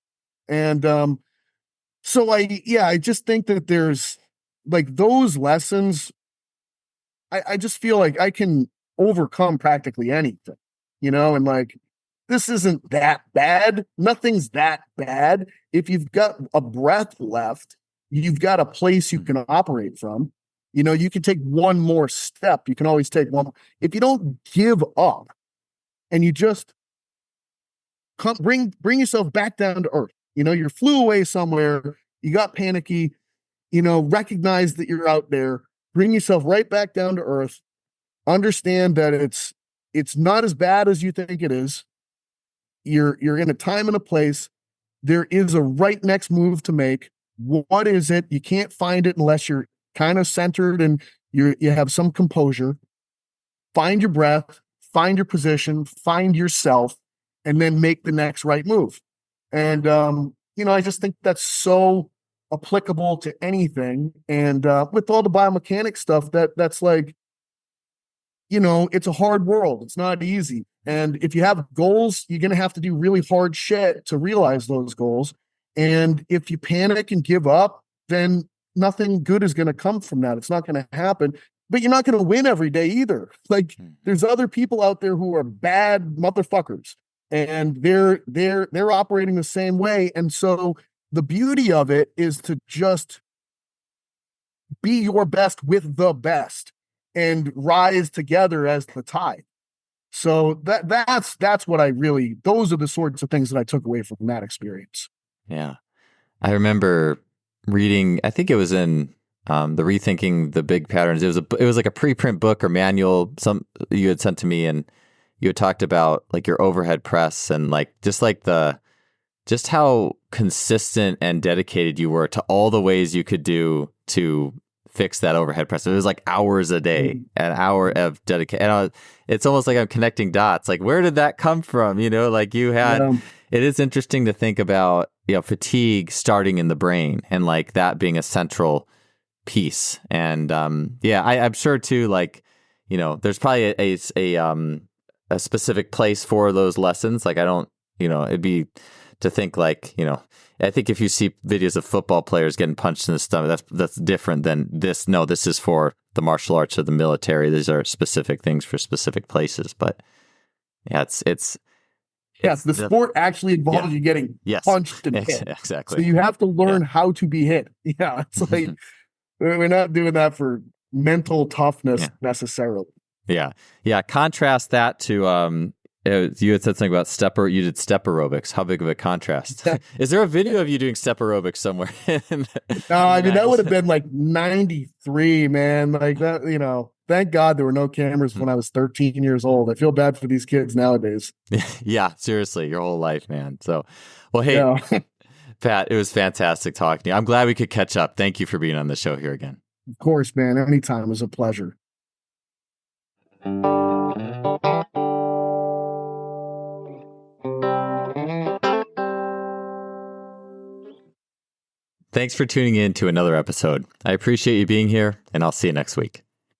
And so I just think that there's like those lessons. I just feel like I can overcome practically anything, and like this isn't that bad. Nothing's that bad. If you've got a breath left, you've got a place you can operate from. You can take one more step. You can always take one. If you don't give up and you just bring yourself back down to earth, you flew away somewhere, you got panicky, recognize that you're out there, bring yourself right back down to earth, understand that it's not as bad as you think it is. You're in a time and a place. There is a right next move to make. What is it? You can't find it unless you're kind of centered and you have some composure. Find your breath, find your position, find yourself, and then make the next right move. And I just think that's so applicable to anything. And with all the biomechanics stuff, that's like, it's a hard world. It's not easy. And if you have goals, you're going to have to do really hard shit to realize those goals. And if you panic and give up, then nothing good is going to come from that. It's not going to happen. But you're not going to win every day either. Like, there's other people out there who are bad motherfuckers, and they're operating the same way. And so the beauty of it is to just be your best with the best and rise together as the tide. So that's what those are the sorts of things that I took away from that experience. Yeah. I remember reading, I think it was in the Rethinking the Big Patterns. It was like a preprint book or manual you had sent to me, and you had talked about like your overhead press and just how consistent and dedicated you were to all the ways you could do to fix that overhead press. It was like hours a day, an hour of dedication. It's almost like I'm connecting dots. Like, where did that come from? Like you had, it is interesting to think about, fatigue starting in the brain and like that being a central piece. And I'm sure too, like, there's probably a specific place for those lessons. Like, I don't, it'd be to think like, I think if you see videos of football players getting punched in the stomach, that's different than this. No, this is for the martial arts or the military. These are specific things for specific places. But yeah, it's the sport actually involves you getting punched and hit. Exactly. So you have to learn how to be hit. Yeah, it's like we're not doing that for mental toughness necessarily. Yeah. Contrast that to you had said something about you did step aerobics. How big of a contrast? Is there a video of you doing step aerobics somewhere? No, I mean, that would have been like 93, man. Like that, thank God there were no cameras when I was 13 years old. I feel bad for these kids nowadays. Yeah, seriously, your whole life, man. So, well, hey, Pat, it was fantastic talking to you. I'm glad we could catch up. Thank you for being on the show here again. Of course, man. Anytime. It was a pleasure. Thanks for tuning in to another episode. I appreciate you being here, and I'll see you next week.